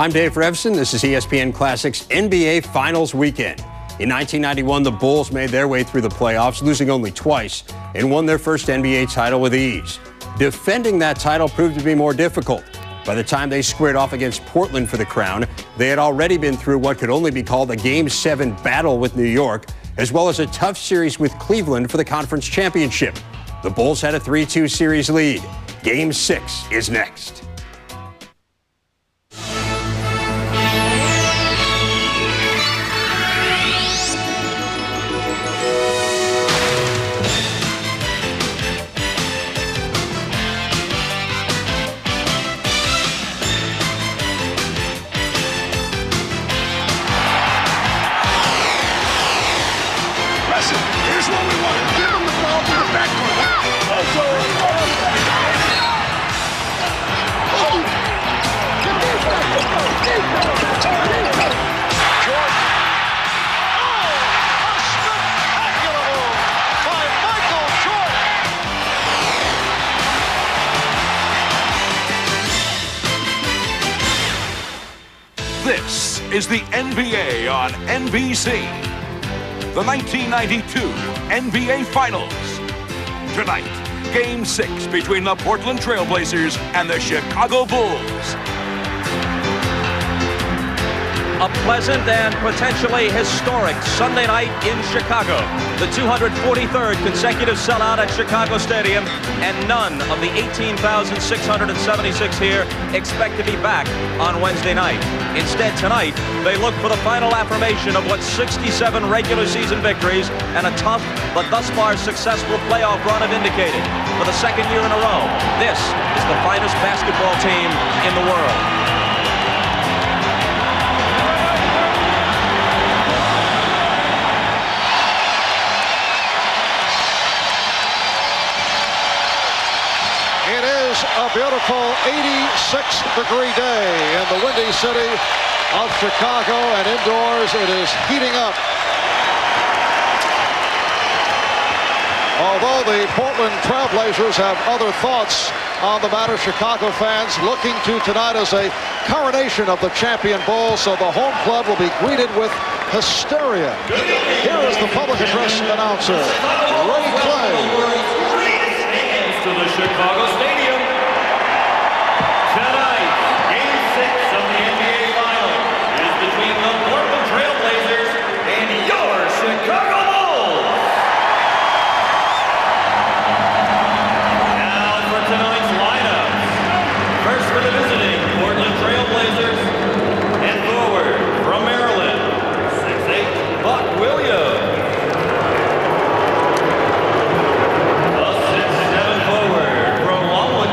I'm Dave Revson. This is ESPN Classic's NBA Finals Weekend. In 1991, the Bulls made their way through the playoffs, losing only twice, and won their first NBA title with ease. Defending that title proved to be more difficult. By the time they squared off against Portland for the crown, they had already been through what could only be called a Game 7 battle with New York, as well as a tough series with Cleveland for the conference championship. The Bulls had a 3-2 series lead. Game 6 is next. Here's what we want. Give him the ball to the backcourt. Jordan. Oh, a spectacular move by Michael Jordan. This is the NBA on NBC. The 1992 NBA Finals. Tonight, Game 6 between the Portland Trail Blazers and the Chicago Bulls. A pleasant and potentially historic Sunday night in Chicago. The 243rd consecutive sellout at Chicago Stadium, and none of the 18,676 here expect to be back on Wednesday night. Instead, tonight, they look for the final affirmation of what 67 regular season victories and a tough but thus far successful playoff run have indicated. For the second year in a row, this is the finest basketball team in the world. A beautiful 86-degree day in the windy city of Chicago, and indoors it is heating up. Although the Portland Trail Blazers have other thoughts on the matter, Chicago fans looking to tonight as a coronation of the champion Bulls, so the home club will be greeted with hysteria. Here is the public address announcer, Ray Clay. To the Chicago Stadium. Tonight, Game 6 of the NBA Finals is between the Portland Trail Blazers and your Chicago Bulls. Now for tonight's lineups. First for the visiting Portland Trail Blazers, and forward from Maryland, 6'8", Buck Williams. A 6'7" forward from Longwood,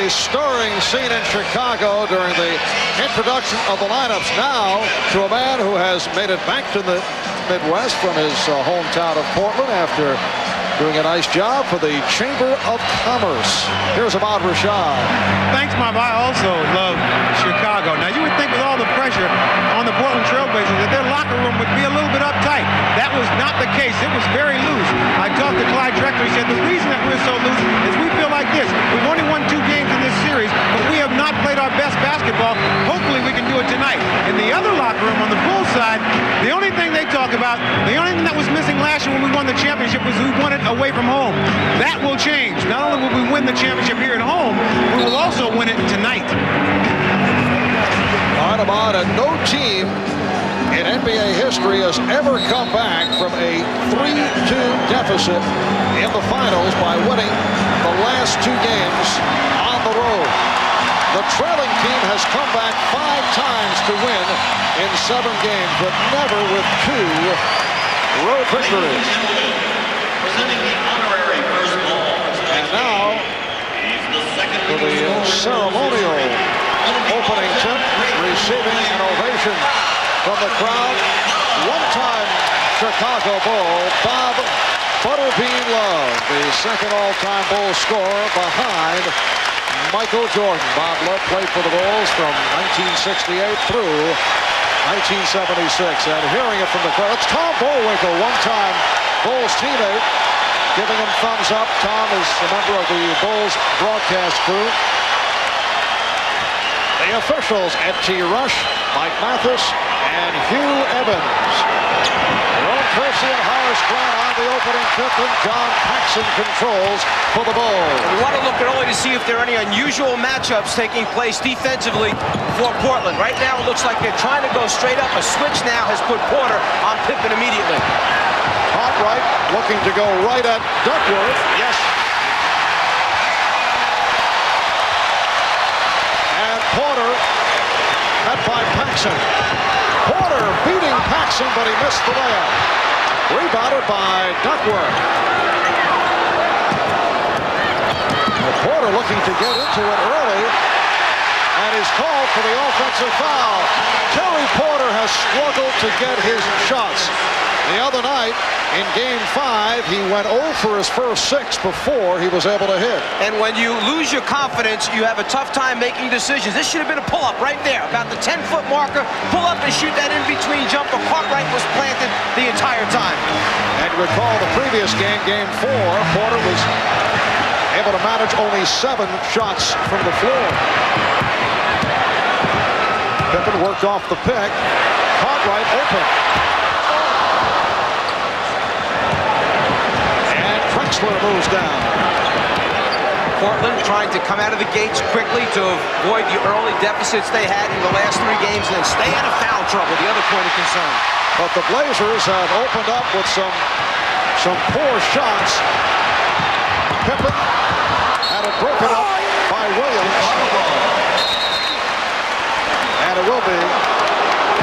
a stirring scene in Chicago during the introduction of the lineups. Now to a man who has made it back to the Midwest from his hometown of Portland after doing a nice job for the Chamber of Commerce. Here's Ahmad Rashad. Thanks, Mom. I also love Chicago. Now, you would think with all the pressure on the Portland Trailblazers that their locker room would be a little bit uptight. That was not the case. It was very loose. I talked to Clyde Drexler. He said the reason that we're so loose is we feel like this. We've only won 2 games in this series, but we have not played our best basketball. Hopefully, we can do it tonight. In the other locker room on the Bulls side, the only thing they talk about, the only thing that was missing last year when we won the championship was we won it away from home. That will change. Not only will we win the championship here at home, we will also win it tonight. All right, Ahmad, and no team in NBA history has ever come back from a 3-2 deficit in the finals by winning the last 2 games on the road. The trailing team has come back 5 times to win in 7 games, but never with 2 road victories. And now, for the ceremonial opening tip, receiving an ovation from the crowd, one-time Chicago Bull, Bob Butterbean Love, the second all-time Bull scorer behind Michael Jordan. Bob Love played for the Bulls from 1968 through 1976. And hearing it from the crowd, it's Tom Bullwinkle, one-time Bulls teammate, giving him thumbs up. Tom is a member of the Bulls broadcast crew. The officials, Ed T. Rush, Mike Mathis, and Hugh Evans. Jerome Kersey and Horace Grant on the opening tip, and John Paxson controls for the Bulls. We want to look early to see if there are any unusual matchups taking place defensively for Portland. Right now, it looks like they're trying to go straight up. A switch now has put Porter on Pippen immediately. Cartwright looking to go right at Duckworth. Yes. And Porter met by Paxson. Porter beating Paxson, but he missed the layup. Rebounded by Duckworth. Porter looking to get into it early, and he's called for the offensive foul. Terry Porter has struggled to get his shots. The other night, in Game 5, he went 0 for his first 6 before he was able to hit. And when you lose your confidence, you have a tough time making decisions. This should have been a pull-up right there, about the 10-foot marker. Pull up and shoot that in-between jumper. Cartwright was planted the entire time. And recall the previous game, Game 4, Porter was able to manage only 7 shots from the floor. Pippen worked off the pick. Cartwright open. Drexler moves down. Portland trying to come out of the gates quickly to avoid the early deficits they had in the last 3 games and then stay out of foul trouble, the other point of concern. But the Blazers have opened up with some poor shots. Pippen had it broken up by Williams. And it will be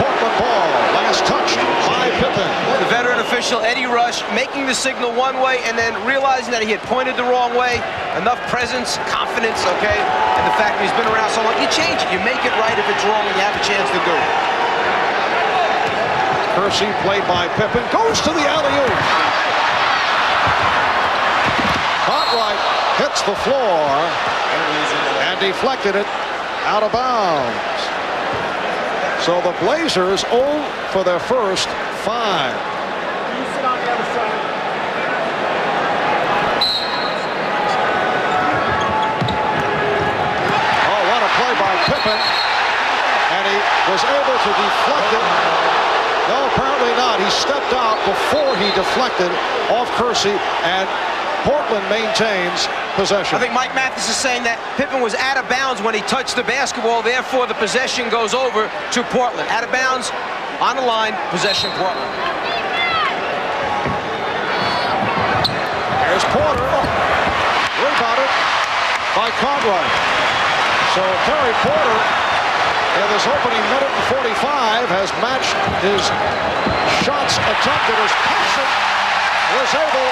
Portland ball. Last touch by Pippen. The veteran official, Eddie Rush, making the signal one way and then realizing that he had pointed the wrong way. Enough presence, confidence, okay? And the fact that he's been around so long, you change it. You make it right if it's wrong and you have a chance to do it. Kersey played by Pippen. Goes to the alley-oop. Cartwright hits the floor and deflected it out of bounds. So the Blazers 0 for their first 5. You sit on the other side. Oh, what a play by Pippen. And he was able to deflect it. No, apparently not. He stepped out before he deflected off Kersey, and Portland maintains possession. I think Mike Mathis is saying that Pippen was out of bounds when he touched the basketball, therefore the possession goes over to Portland. Out of bounds, on the line, possession Portland. There's Porter. Rebounded by Cartwright. So Terry Porter, in this opening minute and 45, has matched his shots attempted as Paxson was able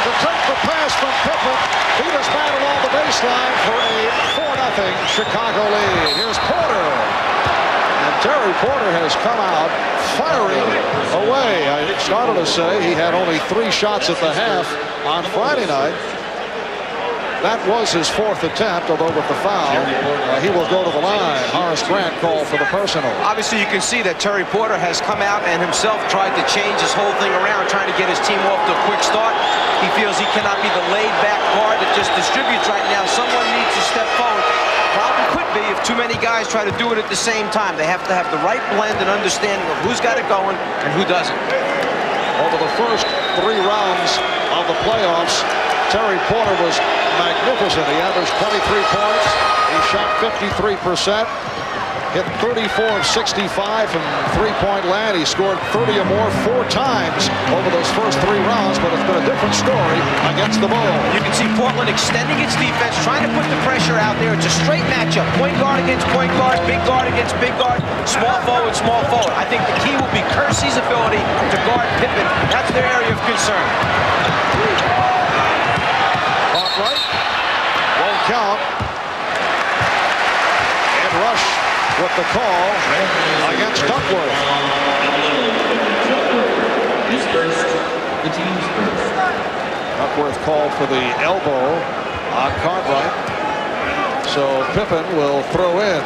to take the pass from Pippen. Beat his man along the baseline for a 4-0 Chicago lead. Here's Porter. And Terry Porter has come out firing away. I started to say he had only 3 shots at the half on Friday night. That was his 4th attempt, although with the foul, he will go to the line. Horace Grant called for the personal. Obviously, you can see that Terry Porter has come out and himself tried to change his whole thing around, trying to get his team off to a quick start. He feels he cannot be the laid-back guard that just distributes right now. Someone needs to step forward. Problem could be if too many guys try to do it at the same time. They have to have the right blend and understanding of who's got it going and who doesn't. Over the first 3 rounds of the playoffs, Terry Porter was magnificent. He averaged 23 points. He shot 53%. Hit 34 of 65 from three-point land. He scored 30 or more 4 times over those first 3 rounds, but it's been a different story against the Bulls. You can see Portland extending its defense, trying to put the pressure out there. It's a straight matchup. Point guard against point guard, big guard against big guard, small forward, small forward. I think the key will be Kersey's ability to guard Pippen. That's their area of concern. Right. Won't count. And Rush with the call against Duckworth. Duckworth called for the elbow on Cartwright. So Pippen will throw in.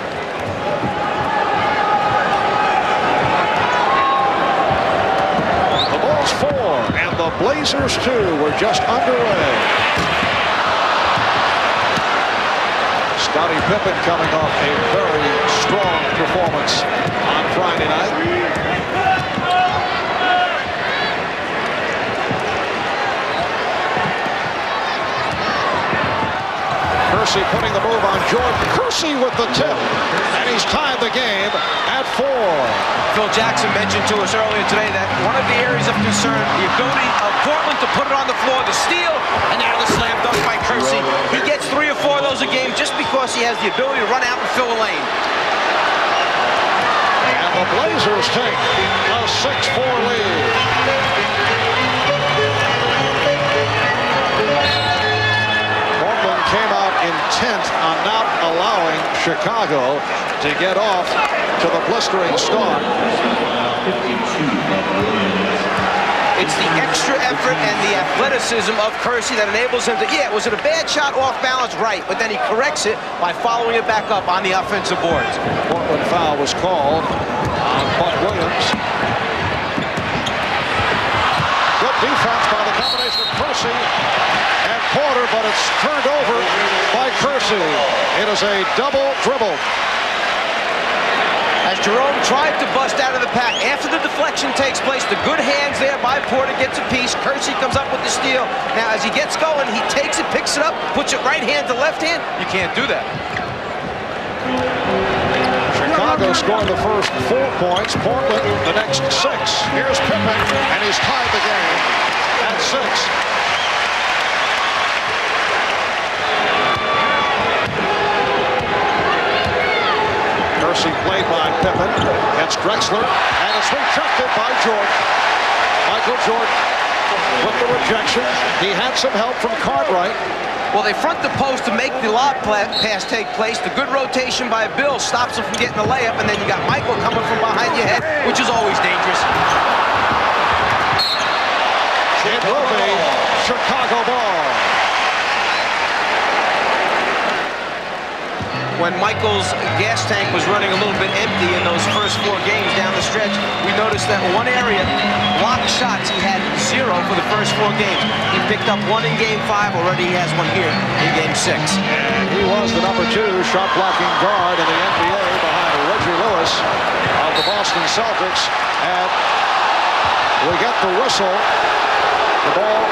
The Bulls 4 and the Blazers 2 were just underway. Scottie Pippen coming off a very strong performance on Friday night. Kersey putting the move on Jordan. Kersey with the tip, and he's tied the game at 4. Phil Jackson mentioned to us earlier today that one of the areas of concern, the ability of Portland to put it on the floor, the steal, and now the slam dunk by Kersey. He gets 3 or 4 of those a game just because he has the ability to run out and fill a lane. And the Blazers take a 6-4 lead. Portland came out intent on not allowing Chicago to get off to the blistering start. It's the extra effort and the athleticism of Kersey that enables him to, was it a bad shot off balance? Right, but then he corrects it by following it back up on the offensive boards. Portland foul was called on Buck Williams. Good defense by the combination of Kersey and Porter, but it's turned over by Kersey. It is a double dribble. As Jerome tried to bust out of the pack, after the deflection takes place, the good hands there by Porter gets a piece. Kersey comes up with the steal. Now, as he gets going, he takes it, picks it up, puts it right hand to left hand. You can't do that. Chicago scored the first 4 points. Portland the next 6. Here's Pippen, and he's tied the game at 6. Kersey played by Pippen against Drexler, and it's rejected by Jordan. Michael Jordan with the rejection. He had some help from Cartwright. Well, they front the post to make the lob pass take place. The good rotation by Bill stops him from getting the layup, and then you got Michael coming from behind your head, which is always dangerous. It will be Chicago ball. When Michael's gas tank was running a little bit empty in those first 4 games down the stretch, we noticed that one area, blocked shots, he had 0 for the first 4 games. He picked up 1 in Game 5. Already he has 1 here in Game 6. And he was the number 2 shot blocking guard in the NBA behind Reggie Lewis of the Boston Celtics. And we get the whistle. The ball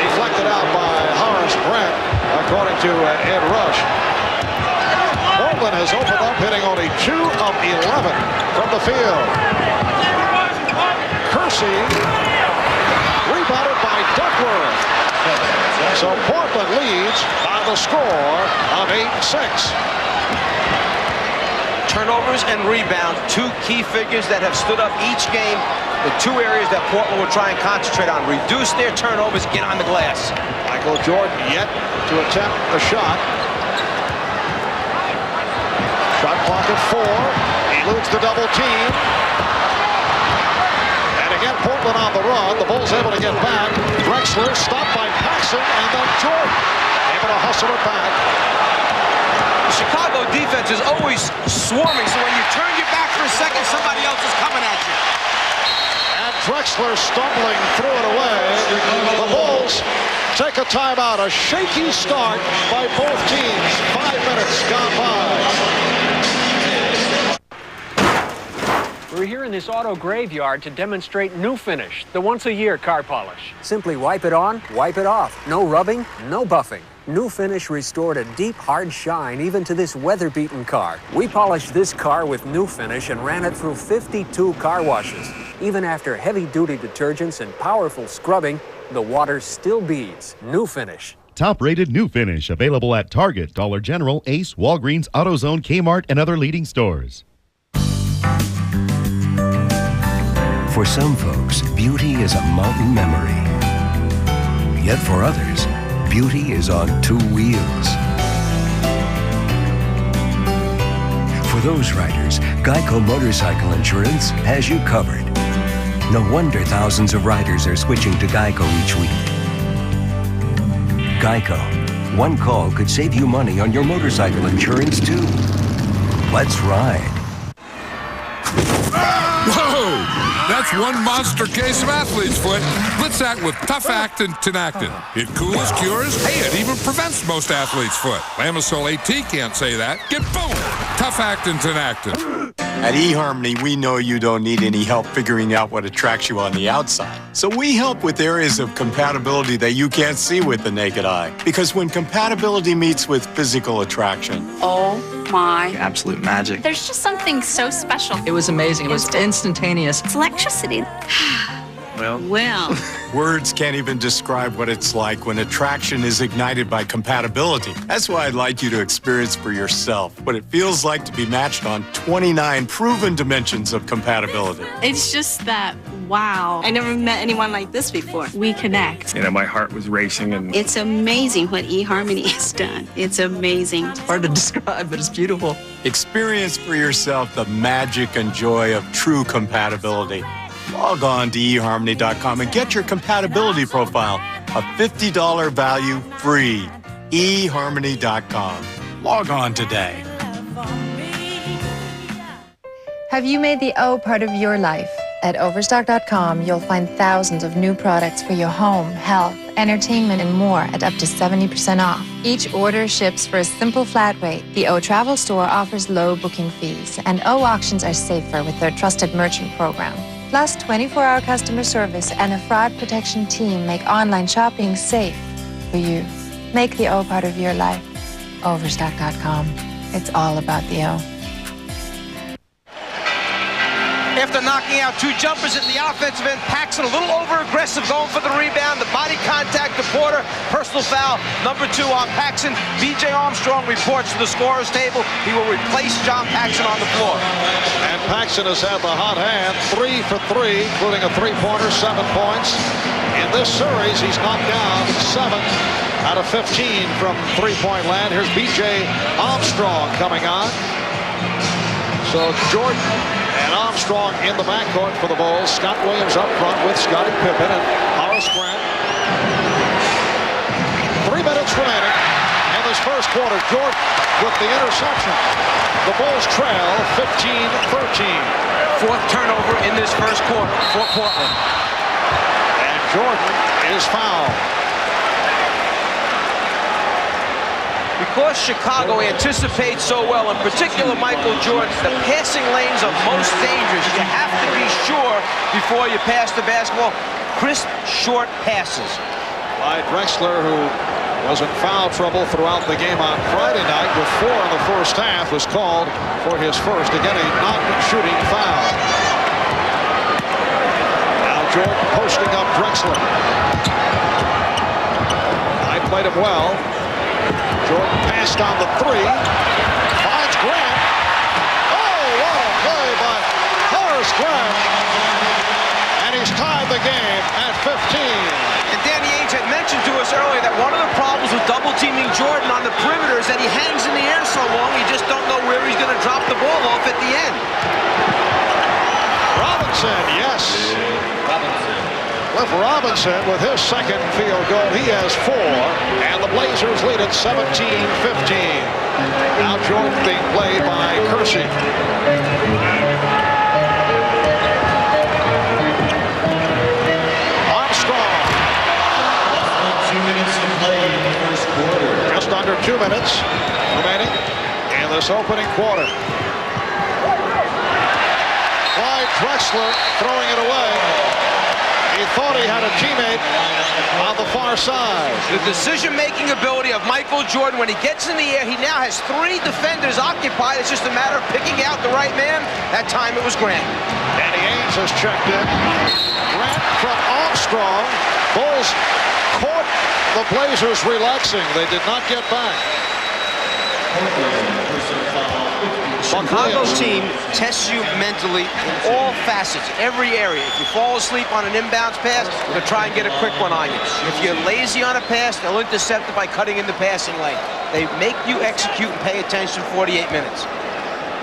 deflected out by Horace Grant, according to Ed Rush. Portland has opened up, hitting only 2 of 11 from the field. Kersey rebounded by Duckworth. So Portland leads by the score of 8-6. Turnovers and rebounds, 2 key figures that have stood up each game the two areas that Portland will try and concentrate on. Reduce their turnovers, get on the glass. Michael Jordan yet to attempt a shot. Shot clock at 4. Eludes the double team. And again, Portland on the run. The Bulls able to get back. Drexler stopped by Paxson, and then Jordan able to hustle it back. The Chicago defense is always swarming, so when you turn your back for a second, somebody else is coming at you. And Drexler stumbling threw it away. The Bulls take a timeout. A shaky start by both teams. 5 minutes gone by. We're here in this auto graveyard to demonstrate New Finish, the once-a-year car polish. Simply wipe it on, wipe it off. No rubbing, no buffing. New Finish restored a deep, hard shine even to this weather-beaten car. We polished this car with New Finish and ran it through 52 car washes. Even after heavy-duty detergents and powerful scrubbing, the water still beads. New Finish. Top-rated New Finish, available at Target, Dollar General, Ace, Walgreens, AutoZone, Kmart, and other leading stores. For some folks, beauty is a mountain memory. Yet for others, beauty is on 2 wheels. For those riders, Geico Motorcycle Insurance has you covered. No wonder thousands of riders are switching to Geico each week. Geico. One call could save you money on your motorcycle insurance, too. Let's ride. Whoa! That's one monster case of athlete's foot. Blitz that with Tough Act and Tenactin. It cools, cures, hey, it even prevents most athlete's foot. Lamisol AT can't say that. Get boom! Tough Act and Tenactin. At eHarmony, we know you don't need any help figuring out what attracts you on the outside. So we help with areas of compatibility that you can't see with the naked eye. Because when compatibility meets with physical attraction... Oh my... absolute magic. There's just something so special. It was amazing. It was instantaneous. It's electricity. Well. Words can't even describe what it's like when attraction is ignited by compatibility. That's why I'd like you to experience for yourself what it feels like to be matched on 29 proven dimensions of compatibility. It's just that, wow. I never met anyone like this before. We connect. You know, my heart was racing and... It's amazing what eHarmony has done. It's amazing. It's hard to describe, but it's beautiful. Experience for yourself the magic and joy of true compatibility. Log on to eHarmony.com and get your compatibility profile. A $50 value free. eHarmony.com. Log on today. Have you made the O part of your life? At Overstock.com, you'll find thousands of new products for your home, health, entertainment, and more at up to 70% off. Each order ships for a simple flat rate. The O Travel Store offers low booking fees, and O auctions are safer with their trusted merchant program. Plus, 24-hour customer service and a fraud protection team make online shopping safe for you. Make the O part of your life. Overstock.com. It's all about the O. After knocking out 2 jumpers in the offensive end, Paxson a little over-aggressive going for the rebound. The body contact to Porter. Personal foul, number 2 on Paxson. B.J. Armstrong reports to the scorer's table. He will replace John Paxson on the floor. And Paxson has had the hot hand, 3 for 3, including a 3-pointer, 7 points. In this series, he's knocked down 7 out of 15 from three-point land. Here's B.J. Armstrong coming on. So Jordan and Armstrong in the backcourt for the Bulls. Scott Williams up front with Scottie Pippen and Horace Grant. 3 minutes remaining in this first quarter. Jordan with the interception. The Bulls trail 15-13. 4th turnover in this first quarter for Portland. And Jordan is fouled. Because Chicago anticipates so well, in particular Michael Jordan, the passing lanes are most dangerous. You have to be sure before you pass the basketball. Crisp, short passes. Clyde Drexler, who was in foul trouble throughout the game on Friday night with 4 in the first half, was called for his first. Again, a non-shooting foul. Now Jordan posting up Drexler. I played him well. Jordan passed on the 3. Finds Grant. Oh, what a play by Horace Grant. And Danny Ainge had mentioned to us earlier that one of the problems with double teaming Jordan on the perimeter is that he hangs in the air so long, you just don't know where he's going to drop the ball off at the end. Robinson, yes. Cliff Robinson with his second field goal. He has 4, and the Blazers lead at 17-15. Now Jordan being played by Kersey. Armstrong. 2 minutes to play in the first quarter. Just under 2 minutes remaining in this opening quarter. Clyde Drexler throwing it away. He thought he had a teammate on the far side. The decision-making ability of Michael Jordan, when he gets in the air, he now has 3 defenders occupied. It's just a matter of picking out the right man. That time it was Grant. Danny Ainge has checked in. Grant from Armstrong. Bulls caught the Blazers relaxing. They did not get back. Chicago's team tests you mentally in all facets, every area. If you fall asleep on an inbounds pass, they'll try and get a quick one on you. If you're lazy on a pass, they'll intercept it by cutting in the passing lane. They make you execute and pay attention 48 minutes.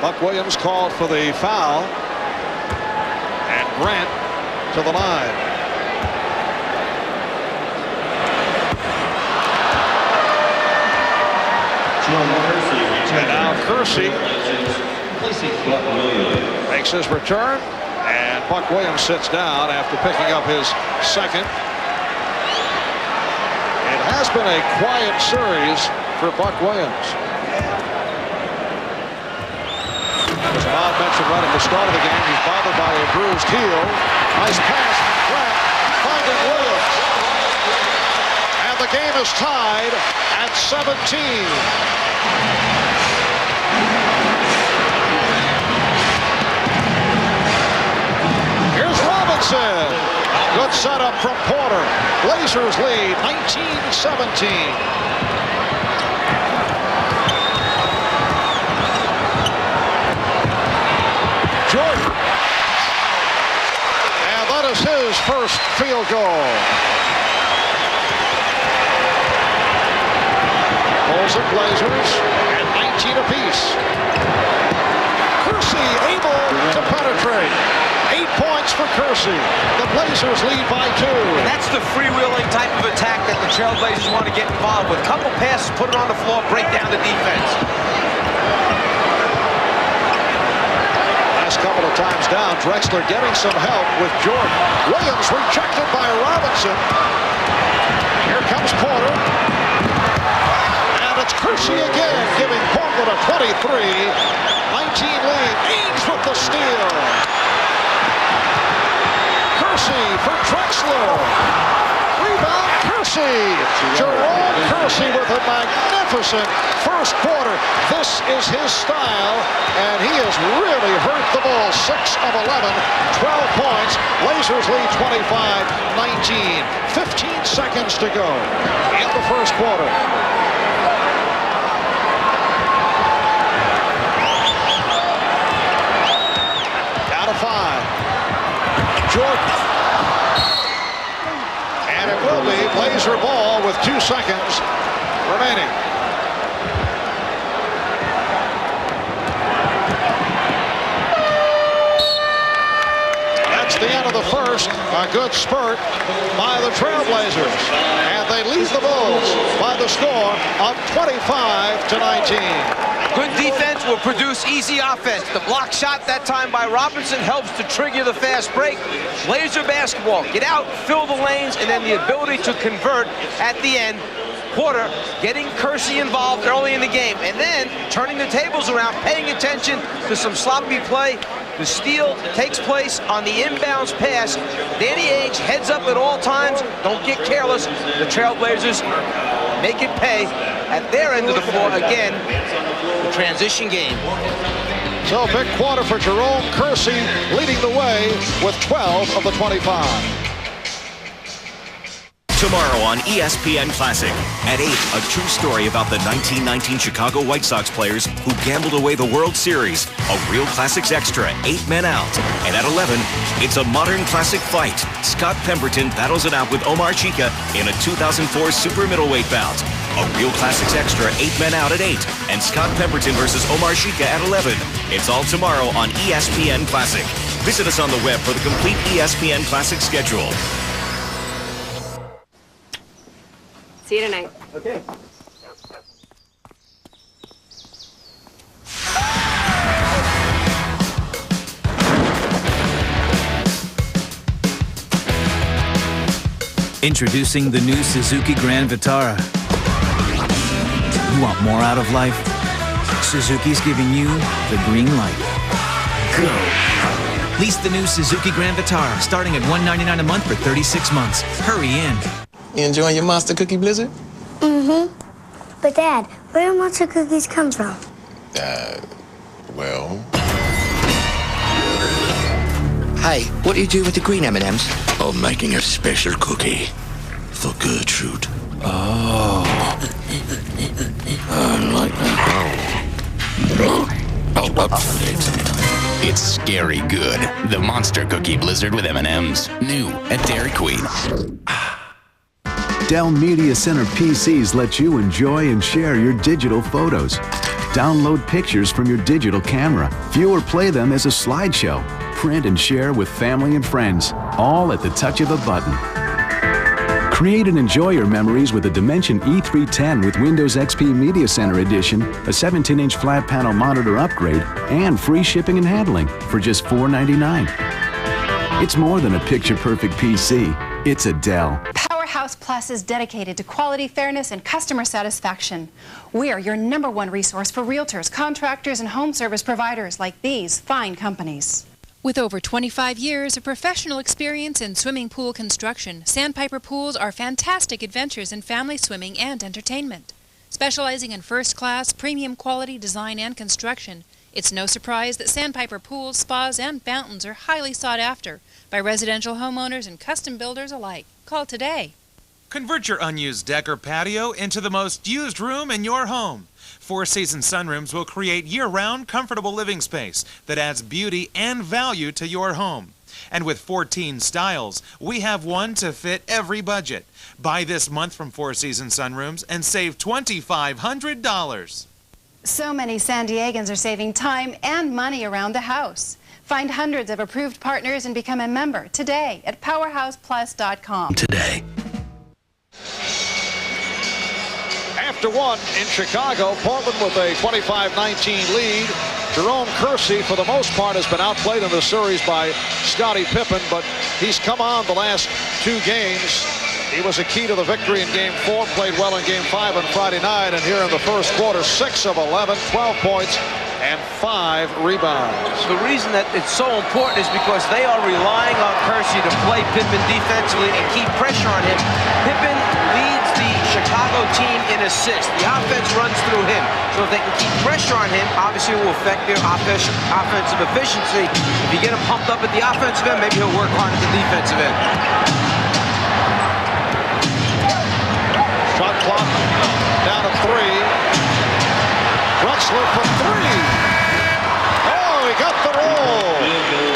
Buck Williams called for the foul. And Grant to the line. And now Kersey makes his return, and Buck Williams sits down after picking up his second. It has been a quiet series for Buck Williams. As Bob mentioned right at the start of the game, he's bothered by a bruised heel. Nice pass from Grant, finding Williams. And the game is tied at 17. Good setup from Porter. Blazers lead 19-17. Jordan. And that is his first field goal. Bulls and Blazers at 19 apiece. Kersey able to penetrate. 8 points for Kersey. The Blazers lead by 2. And that's the freewheeling type of attack that the Trailblazers want to get involved with. Couple passes, put it on the floor, break down the defense. Last couple of times down, Drexler getting some help with Jordan. Williams rejected by Robinson. Here comes Porter. And it's Kersey again, giving Portland a 23-19 lead. Ainge with the steal. Kersey for Drexler. Rebound, Kersey. Jerome Kersey with a magnificent first quarter. This is his style, and he has really hurt the Bulls. 6 of 11, 12 points. Blazers lead 25-19. 15 seconds to go in the first quarter. Down to 5. Jordan. And it will be Blazer ball with 2 seconds remaining. That's the end of the first. A good spurt by the Trailblazers. And they lead the Bulls by the score of 25-19. Good defense will produce easy offense. The block shot that time by Robinson helps to trigger the fast break. Blazer basketball. Get out, fill the lanes, and then the ability to convert at the end. Porter getting Kersey involved early in the game, and then turning the tables around, paying attention to some sloppy play. The steal takes place on the inbounds pass. Danny Ainge heads up at all times. Don't get careless. The Trailblazers make it pay at their end of the floor again. The transition game. So big quarter for Jerome Kersey, leading the way with 12 of the 25. Tomorrow on ESPN Classic. At 8, a true story about the 1919 Chicago White Sox players who gambled away the World Series. A Real Classics Extra, 8 men out. And at 11, it's a modern classic fight. Scott Pemberton battles it out with Omar Chica in a 2004 super middleweight bout. A Real Classics Extra, 8 men out at 8. And Scott Pemberton versus Omar Chica at 11. It's all tomorrow on ESPN Classic. Visit us on the web for the complete ESPN Classic schedule. See you tonight. Okay. Introducing the new Suzuki Grand Vitara. You want more out of life? Suzuki's giving you the green light. Go. Lease the new Suzuki Grand Vitara starting at $199 a month for 36 months. Hurry in. You enjoying your Monster Cookie Blizzard? Mm-hmm. But Dad, where do monster cookies come from? Well... Hey, what do you do with the green M&Ms? I'm making a special cookie for Gertrude. Oh. I like that. I'll up for it sometime. It's scary good. The Monster Cookie Blizzard with M&Ms. New at Dairy Queen. Dell Media Center PCs let you enjoy and share your digital photos. Download pictures from your digital camera, view or play them as a slideshow, print and share with family and friends, all at the touch of a button. Create and enjoy your memories with a Dimension E310 with Windows XP Media Center Edition, a 17-inch flat panel monitor upgrade, and free shipping and handling for just $499. It's more than a picture-perfect PC. It's a Dell. Powerhouse Plus is dedicated to quality, fairness, and customer satisfaction. We are your #1 resource for realtors, contractors, and home service providers like these fine companies. With over 25 years of professional experience in swimming pool construction, Sandpiper Pools are fantastic adventures in family swimming and entertainment. Specializing in first-class, premium quality design and construction, it's no surprise that Sandpiper Pools, spas, and fountains are highly sought after by residential homeowners and custom builders alike. Call today. Convert your unused deck or patio into the most used room in your home. Four Seasons sunrooms will create year-round comfortable living space that adds beauty and value to your home. And with 14 styles, we have one to fit every budget. Buy this month from Four Seasons sunrooms and save $2,500. So many San Diegans are saving time and money around the house. Find hundreds of approved partners and become a member today at PowerhousePlus.com. Today. After 1 in Chicago, Portland with a 25-19 lead. Jerome Kersey, for the most part, has been outplayed in the series by Scottie Pippen, but he's come on the last 2 games. He was a key to the victory in Game 4, played well in Game 5 on Friday night, and here in the first quarter, 6 of 11, 12 points, and 5 rebounds. The reason that it's so important is because they are relying on Kersey to play Pippen defensively and keep pressure on him. Pippen leads the Chicago team in assists. The offense runs through him. So if they can keep pressure on him, obviously it will affect their offensive efficiency. If you get him pumped up at the offensive end, maybe he'll work hard at the defensive end. Shot clock down to 3. Drexler for 3. Oh, he got the roll.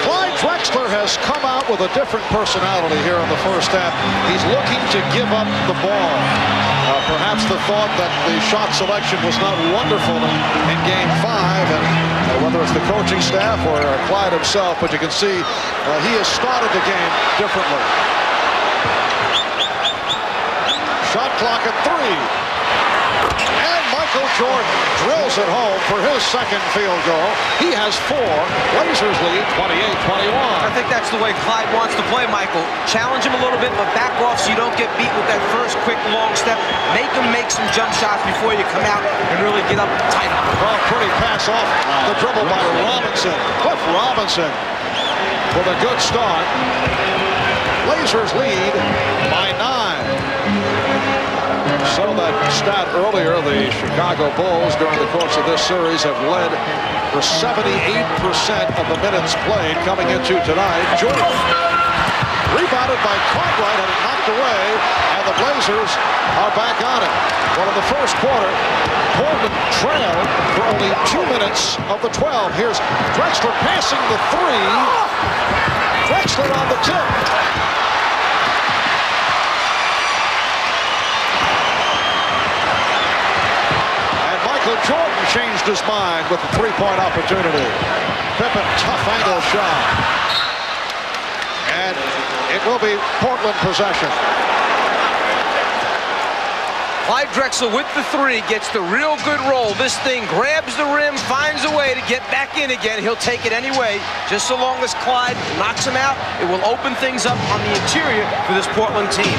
Clyde Drexler has come out with a different personality here in the first half. He's looking to give up the ball. Perhaps the thought that the shot selection was not wonderful in Game 5, and whether it's the coaching staff or Clyde himself, but you can see he has started the game differently. Shot clock at 3. And Michael Jordan drills it home for his second field goal. He has 4. Blazers lead 28-21. I think that's the way Clyde wants to play, Michael. Challenge him a little bit, but back off so you don't get beat with that first quick long step. Make him make some jump shots before you come out and really get up tight on him. Well, pretty pass off the dribble by Robinson. Cliff Robinson with a good start. Blazers lead by 9. So that stat earlier, the Chicago Bulls during the course of this series have led for 78% of the minutes played coming into tonight. Jordan. Rebounded by Cartwright and knocked away, and the Blazers are back on it. Well, in the first quarter, Portland trailed for only 2 minutes of the 12. Here's Drexler passing the three. Drexler on the tip. And Michael Jordan changed his mind with the three-point opportunity. Pippen, tough angle shot. And it will be Portland possession. Clyde Drexler with the three gets the real good roll. This thing grabs the rim, finds a way to get back in again. He'll take it anyway. Just so long as Clyde knocks him out, it will open things up on the interior for this Portland team.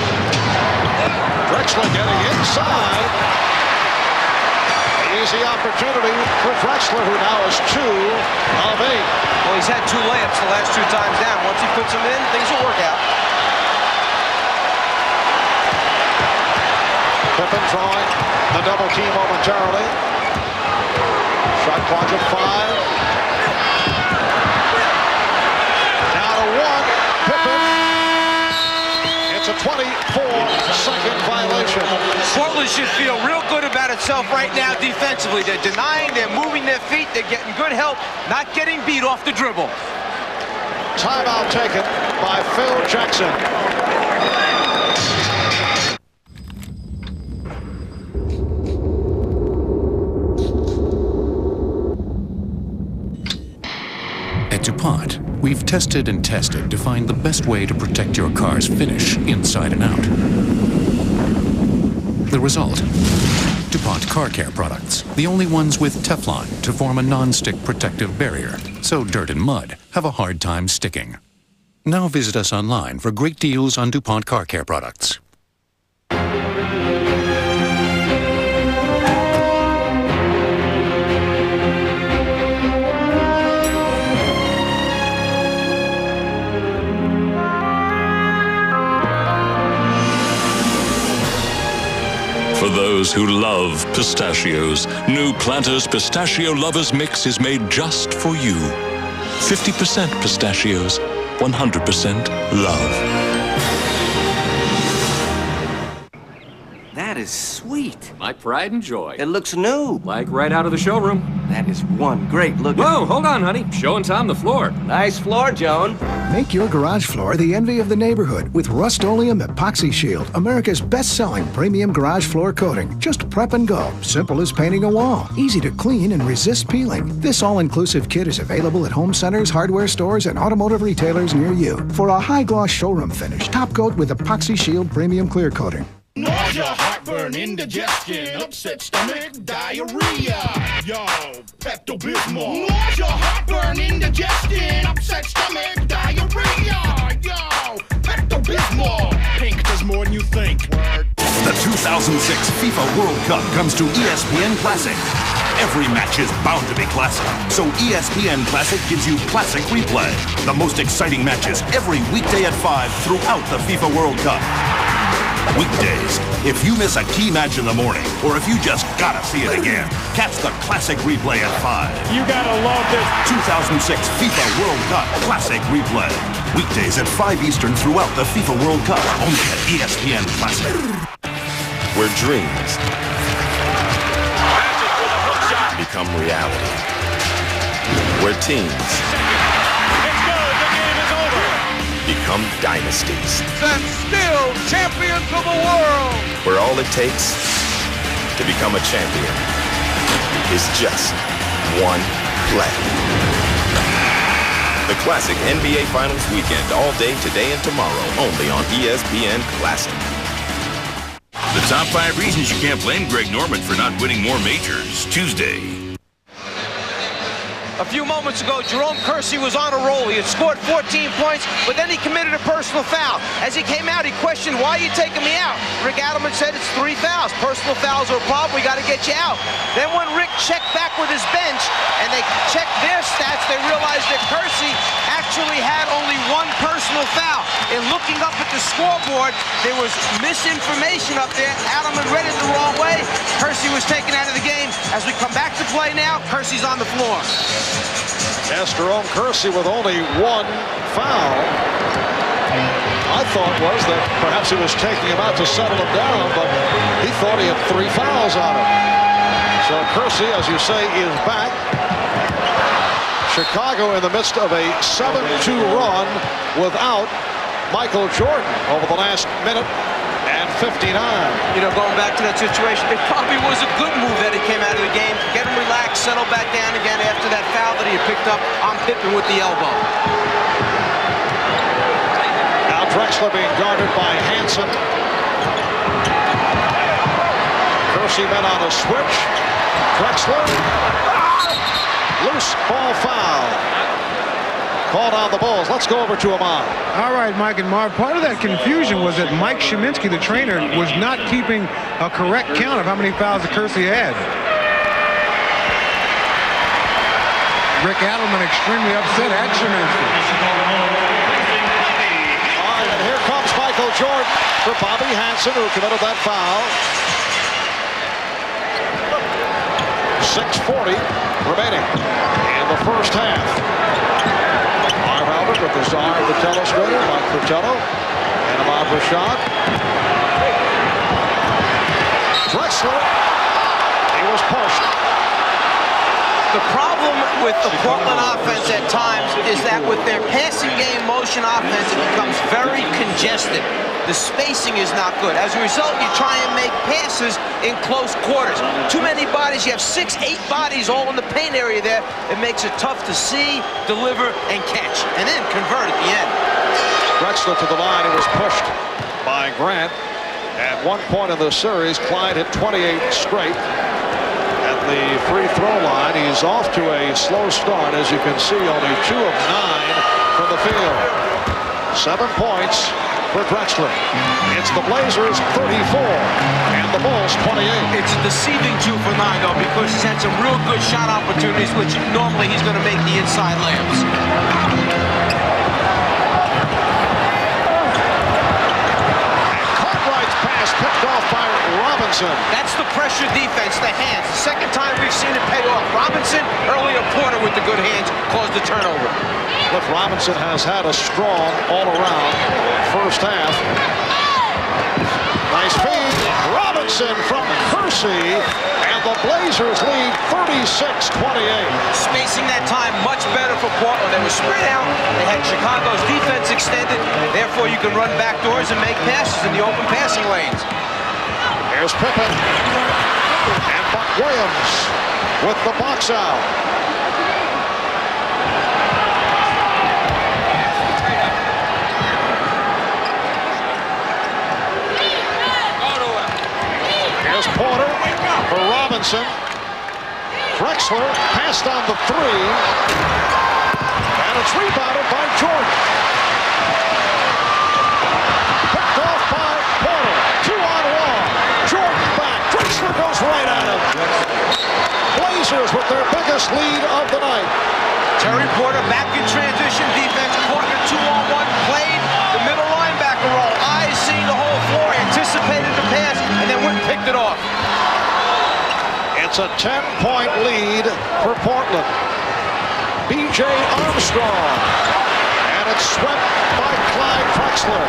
Drexler getting inside. Easy opportunity for Drexler, who now is 2 of 8. Well, he's had 2 layups the last 2 times down. Once he puts them in, things will work out. Pippen drawing the double team momentarily. Shot clock at 5. Down to 1. Pippen. It's a 24-second violation. Portland should feel real good about itself right now defensively. They're denying, they're moving their feet, they're getting good help, not getting beat off the dribble. Timeout taken by Phil Jackson. At DuPont, we've tested and tested to find the best way to protect your car's finish inside and out. The result? DuPont car care products, the only ones with Teflon to form a non-stick protective barrier, so dirt and mud have a hard time sticking. Now visit us online for great deals on DuPont car care products. For those who love pistachios, new Planters Pistachio Lovers Mix is made just for you. 50% pistachios, 100% love. That is sweet. My pride and joy. It looks new. Like right out of the showroom. That is one great look. Whoa, hold on, honey. Showing Tom the floor. Nice floor, Joan. Make your garage floor the envy of the neighborhood with Rust-Oleum Epoxy Shield, America's best-selling premium garage floor coating. Just prep and go. Simple as painting a wall. Easy to clean and resist peeling. This all-inclusive kit is available at home centers, hardware stores, and automotive retailers near you. For a high-gloss showroom finish, top coat with Epoxy Shield Premium Clear Coating. Nausea, heartburn, indigestion, upset stomach, diarrhea. Yo, Pepto-Bismol. Nausea, heartburn, indigestion, upset stomach, diarrhea. Yo, Pepto-Bismol. Pink does more than you think. Word. The 2006 FIFA World Cup comes to ESPN Classic. Every match is bound to be classic, so ESPN Classic gives you classic replay. The most exciting matches every weekday at 5 throughout the FIFA World Cup. Weekdays, if you miss a key match in the morning, or if you just gotta see it again, catch the classic replay at 5. You gotta love this 2006 FIFA World Cup Classic Replay. Weekdays at 5 Eastern throughout the FIFA World Cup, only at ESPN Classic. Where dreams become reality. Where teams become dynasties. And still champions of the world. Where all it takes to become a champion is just one play. The Classic NBA Finals Weekend, all day today and tomorrow, only on ESPN Classic. The top 5 reasons you can't blame Greg Norman for not winning more majors, Tuesday. A few moments ago, Jerome Kersey was on a roll. He had scored 14 points, but then he committed a personal foul. As he came out, he questioned, why are you taking me out? Rick Adelman said it's 3 fouls. Personal fouls are a problem. We got to get you out. Then when Rick checked back with his bench and they checked their stats, they realized that Kersey actually had only 1 personal foul. In looking up at the scoreboard, there was misinformation up there. Adelman read it the wrong way. Kersey was taken out of the game. As we come back to play now, Kersey's on the floor. Yes, Jerome Kersey with only 1 foul. I thought was that perhaps he was taking him out to settle him down, but he thought he had 3 fouls on him. So Kersey, as you say, is back. Chicago in the midst of a 7-2 run without Michael Jordan over the last minute and 59. You know, going back to that situation, it probably was a good move that he came out of the game. Get him relaxed, settle back down again after that foul that he picked up on Pippen with the elbow. Now Drexler being guarded by Hansen. Kersey met on a switch. Drexler. Loose ball foul. Called on the Bulls. Let's go over to Ahmad. All right, Mike and Marv. Part of that confusion was that Mike Sheminsky, the trainer, was not keeping a correct count of how many fouls that Kersey had. Rick Adelman extremely upset at Sheminsky. All right, and here comes Michael Jordan for Bobby Hansen, who committed that foul. 6:40 remaining in the first half. Marv Albert with the czar of the telestrator, Mike Fratello, and Ahmad Rashad. Drexler, he was pushed. The problem with the Portland offense at times is that with their passing game motion offense, it becomes very congested. The spacing is not good. As a result, you try and make passes in close quarters. Too many bodies. You have 6, 8 bodies all in the paint area there. It makes it tough to see, deliver, and catch, and then convert at the end. Drexler to the line. He was pushed by Grant. At one point in the series, Clyde hit 28 straight. At the free throw line, he's off to a slow start. As you can see, only 2 of 9 from the field. 7 points for Drexler. It's the Blazers 34 and the Bulls 28. It's a deceiving 2 for 9 though, because he's had some real good shot opportunities, which normally he's going to make the inside layups. And Cartwright's pass picked off by Robinson. That's the pressure defense, the hands. The second time we've seen it pay off. Robinson, earlier Porter with the good hands, caused the turnover. Cliff Robinson has had a strong all-around first half. Nice feed. Robinson from Kersey, and the Blazers lead 36-28. Spacing that time much better for Portland. They were spread out. They had Chicago's defense extended. Therefore, you can run back doors and make passes in the open passing lanes. Here's Pippen. And Buck Williams with the box out. Porter for Robinson. Drexler passed on the 3. And it's rebounded by Jordan. Picked off by Porter. 2-on-1. Jordan back. Drexler goes right at him. Blazers with their biggest lead of the night. Terry Porter back in transition defense. Porter 2-on-1. Played the middle linebacker role. Eyes seeing the whole floor. Anticipated the pass. And then went and picked it off. It's a 10-point lead for Portland. B.J. Armstrong. And it's swept by Clyde Drexler.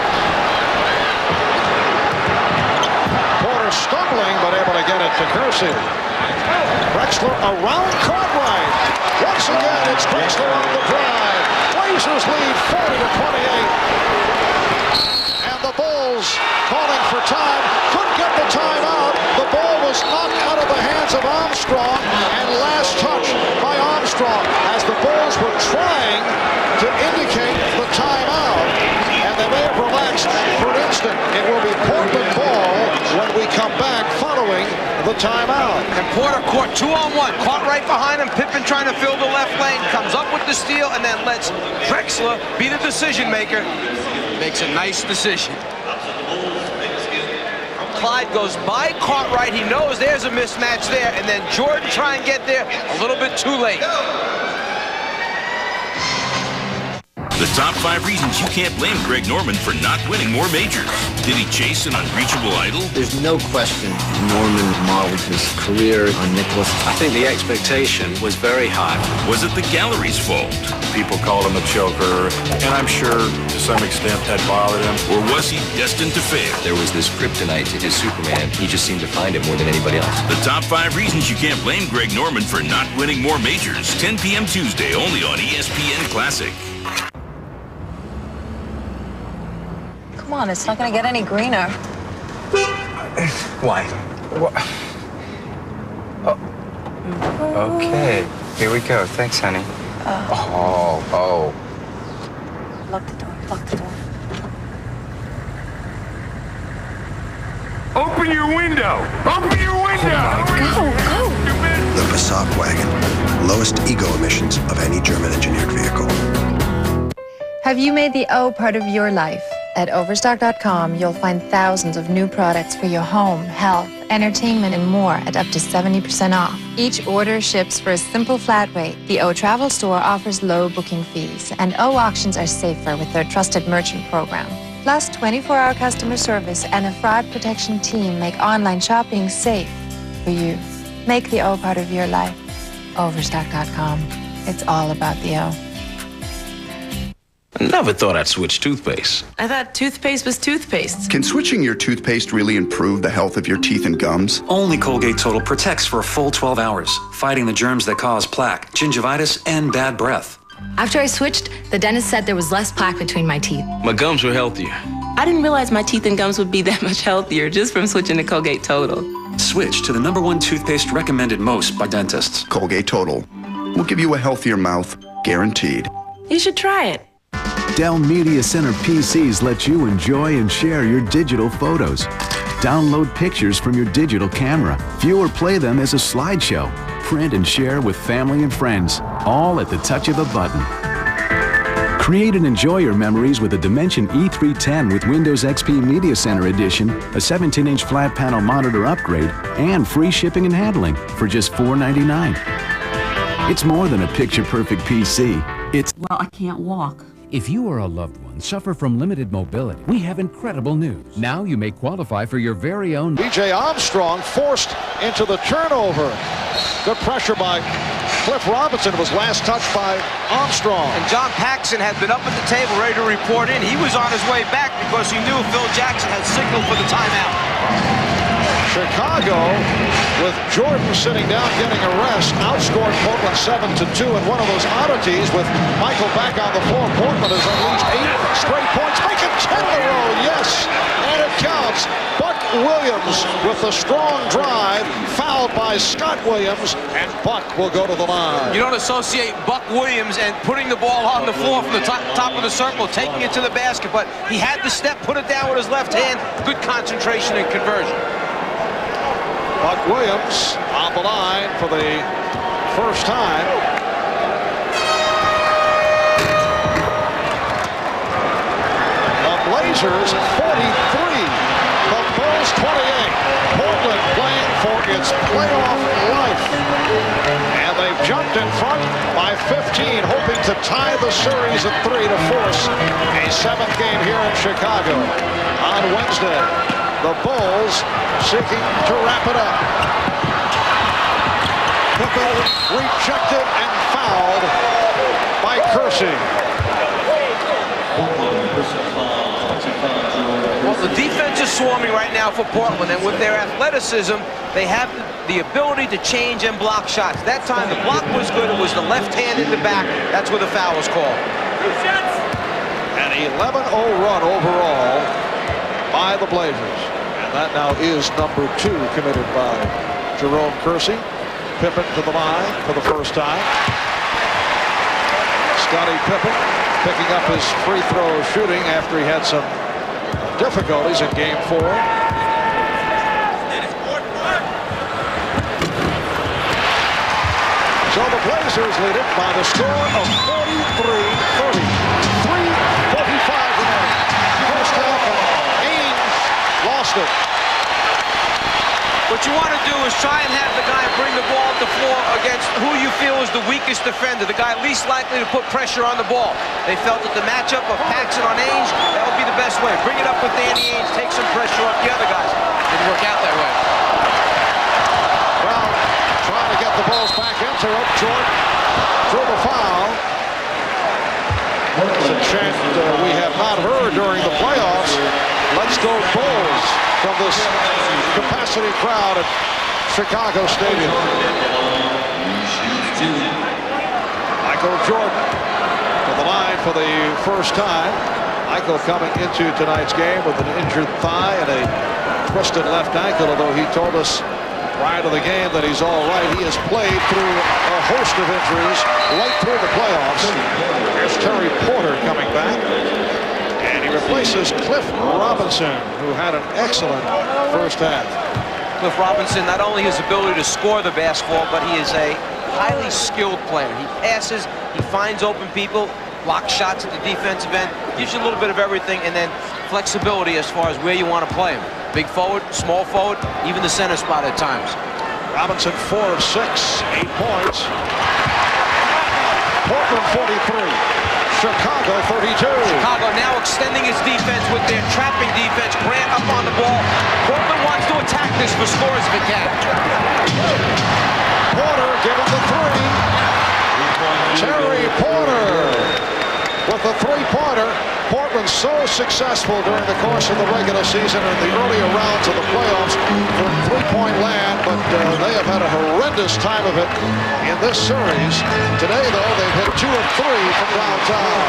Porter stumbling, but able to get it to Kersey. Drexler around Cartwright. Once again, it's Drexler on the drive. Blazers lead 40-28. And the Bulls calling for time. Couldn't get the timeout. The ball was knocked out of the hands of Armstrong, and last touch by Armstrong as the Bulls were trying to indicate the timeout, and they may have relaxed for an instant. It will be Portland ball when we come back following the timeout. And Porter caught 2-on-1, caught right behind him. Pippen trying to fill the left lane, comes up with the steal, and then lets Drexler be the decision maker. Makes a nice decision. Clyde goes by Cartwright. He knows there's a mismatch there, and then Jordan trying to get there a little bit too late. The top 5 reasons you can't blame Greg Norman for not winning more majors. Did he chase an unreachable idol? There's no question Norman modeled his career on Nicklaus. I think the expectation was very high. Was it the gallery's fault? People called him a choker, and I'm sure to some extent that bothered him. Or was he destined to fail? There was this kryptonite to his Superman. He just seemed to find it more than anybody else. The top 5 reasons you can't blame Greg Norman for not winning more majors. 10 p.m. Tuesday, only on ESPN Classic. Come on, it's not going to get any greener. Why? Oh. Okay, here we go. Thanks, honey. Lock the door, lock the door. Open your window! Open your window! Go! The Passat wagon. Lowest ego emissions of any German-engineered vehicle. Have you made the O part of your life? At Overstock.com, you'll find thousands of new products for your home, health, entertainment, and more at up to 70% off. Each order ships for a simple flat rate. The O Travel Store offers low booking fees, and O auctions are safer with their trusted merchant program. Plus, 24-hour customer service and a fraud protection team make online shopping safe for you. Make the O part of your life. Overstock.com. It's all about the O. Never thought I'd switch toothpaste. I thought toothpaste was toothpaste. Can switching your toothpaste really improve the health of your teeth and gums? Only Colgate Total protects for a full 12 hours, fighting the germs that cause plaque, gingivitis, and bad breath. After I switched, the dentist said there was less plaque between my teeth. My gums were healthier. I didn't realize my teeth and gums would be that much healthier just from switching to Colgate Total. Switch to the #1 toothpaste recommended most by dentists. Colgate Total. We'll give you a healthier mouth, guaranteed. You should try it. Dell Media Center PCs let you enjoy and share your digital photos. Download pictures from your digital camera. View or play them as a slideshow. Print and share with family and friends, all at the touch of a button. Create and enjoy your memories with a Dimension E310 with Windows XP Media Center Edition, a 17-inch flat panel monitor upgrade, and free shipping and handling for just $4.99. It's more than a picture-perfect PC. Well, I can't walk. If you or a loved one suffer from limited mobility, we have incredible news. Now you may qualify for your very own... B.J. Armstrong forced into the turnover. Good pressure by Cliff Robinson, was last touched by Armstrong. And John Paxson had been up at the table ready to report in. He was on his way back because he knew Phil Jackson had signaled for the timeout. Chicago, with Jordan sitting down getting a rest, outscored Portland 7-2 in one of those oddities with Michael back on the floor. Portland has unleashed 8 straight points, making 10 in a row, yes, and it counts. Buck Williams with a strong drive, fouled by Scott Williams, and Buck will go to the line. You don't associate Buck Williams and putting the ball on the floor from the top of the circle, taking it to the basket, but he had the step, put it down with his left hand, good concentration and conversion. Buck Williams on the line for the first time. The Blazers 43, the Bulls 28. Portland playing for its playoff life. And they've jumped in front by 15, hoping to tie the series at 3 to force a 7th game here in Chicago on Wednesday. The Bulls seeking to wrap it up. Pippen rejected and fouled by Kersey. Well, the defense is swarming right now for Portland, and with their athleticism, they have the ability to change and block shots. That time, the block was good. It was the left hand in the back. That's where the foul was called. An 11-0 run overall by the Blazers. And that now is number 2 committed by Jerome Kersey. Pippen to the line for the first time. Scottie Pippen picking up his free throw shooting after he had some difficulties in game 4. So the Blazers lead it by the score of 43-30. 3:45 remaining. First half, and Ainge lost it. What What you want to do is try and have the guy bring the ball up the floor against who you feel is the weakest defender, the guy least likely to put pressure on the ball. They felt that the matchup of Paxson on Ainge, that would be the best way. Bring it up with Danny Ainge, take some pressure off the other guys. Didn't work out that way. Well, trying to get the balls back into it. Jordan drew the foul. It's a chant we have not heard during the playoffs. Let's go Bulls from this capacity crowd at Chicago Stadium. Michael Jordan to the line for the first time. Michael coming into tonight's game with an injured thigh and a twisted left ankle, although he told us prior to the game that he's all right. He has played through a host of injuries right through the playoffs. Here's Terry Porter coming back. And he replaces Cliff Robinson, who had an excellent first half. Cliff Robinson, not only his ability to score the basketball, but he is a highly skilled player. He passes, he finds open people, blocks shots at the defensive end, gives you a little bit of everything, and then flexibility as far as where you want to play him. Big forward, small forward, even the center spot at times. Robinson 4 of 6, 8 points. Portland 43. Chicago 32. Chicago now extending his defense with their trapping defense. Grant up on the ball. Portland wants to attack this for scores if it can. Porter giving the three. Terry Porter with the three-pointer. Portland so successful during the course of the regular season and the earlier rounds of the playoffs from three-point land, but they have had a horrendous time of it in this series. Today, though, they've hit 2 of 3 from downtown.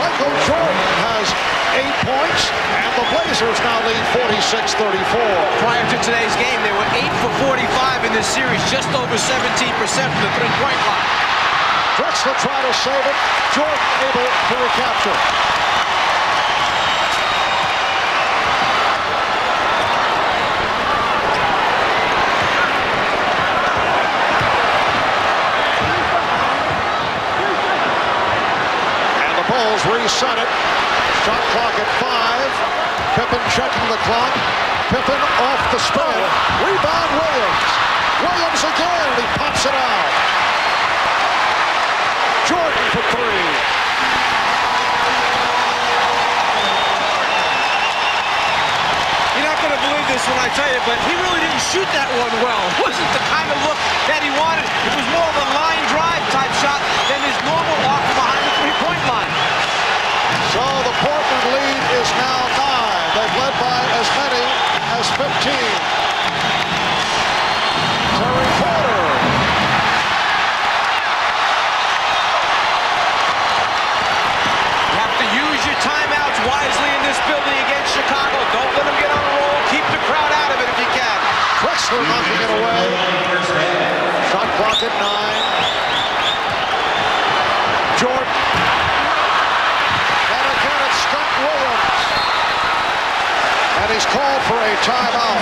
Michael Jordan has 8 points, and the Blazers now lead 46-34. Prior to today's game, they were 8 for 45 in this series, just over 17% from the three-point line. Drexler trying to save it. Jordan able to recapture. And the Bulls reset it. Shot clock at 5. Pippen checking the clock. Pippen off the spin. Rebound Williams. Williams again. He pops it out. Jordan for 3. You're not going to believe this when I tell you, but he really didn't shoot that one well. It wasn't the kind of look that he wanted. It was more of a line drive type shot than his normal off behind the three-point line. So the Portland lead is now 9. They've led by as many as 15. Terry Porter. Timeouts wisely in this building against Chicago. Don't let them get on a roll. Keep the crowd out of it if you can. Drexler knocking it away. Shot clock at 9. Jordan. And again it's Scott Williams. And he's called for a timeout.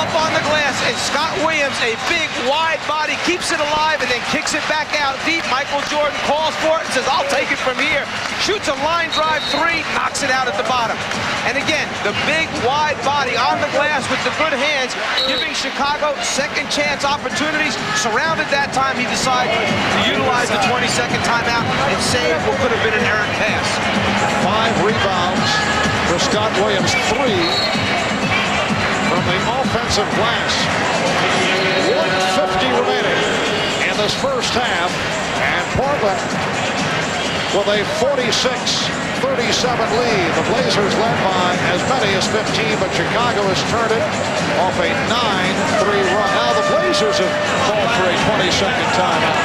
On the glass, and Scott Williams, a big wide body, keeps it alive and then kicks it back out deep. Michael Jordan calls for it and says, I'll take it from here. Shoots a line drive 3, knocks it out at the bottom. And again, the big wide body on the glass with the good hands, giving Chicago second chance opportunities. Surrounded that time, he decided to utilize the 20-second timeout and save what could have been an errant pass. 5 rebounds for Scott Williams, 3 from the offensive glass. 1:50 remaining in this first half, and Portland with a 46-37 lead. The Blazers led by as many as 15, but Chicago has turned it off a 9-3 run. Now the Blazers have called for a 20-second timeout.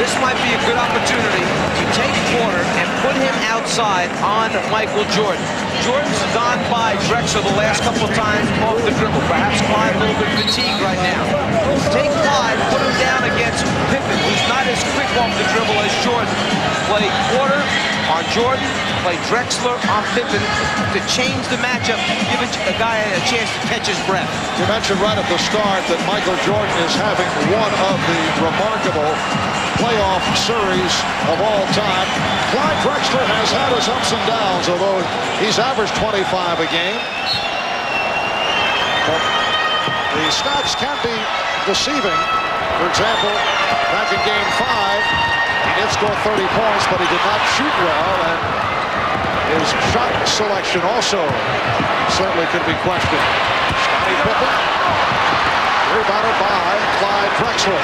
This might be a good opportunity to take Porter and put him outside on Michael Jordan. Jordan's gone by Drexler the last couple of times off the dribble. Perhaps Clyde a little bit fatigued right now. Take Clyde, put him down against Pippen, who's not as quick off the dribble as Jordan. Play Porter on Jordan, play Drexler on Pippen to change the matchup, give a guy a chance to catch his breath. You mentioned right at the start that Michael Jordan is having one of the remarkable playoff series of all time. Clyde Drexler has had his ups and downs, although he's averaged 25 a game. But the stats can be deceiving. For example, back in Game 5, he did score 30 points, but he did not shoot well, and his shot selection also certainly could be questioned. Scottie Pippen, rebounded by Clyde Drexler.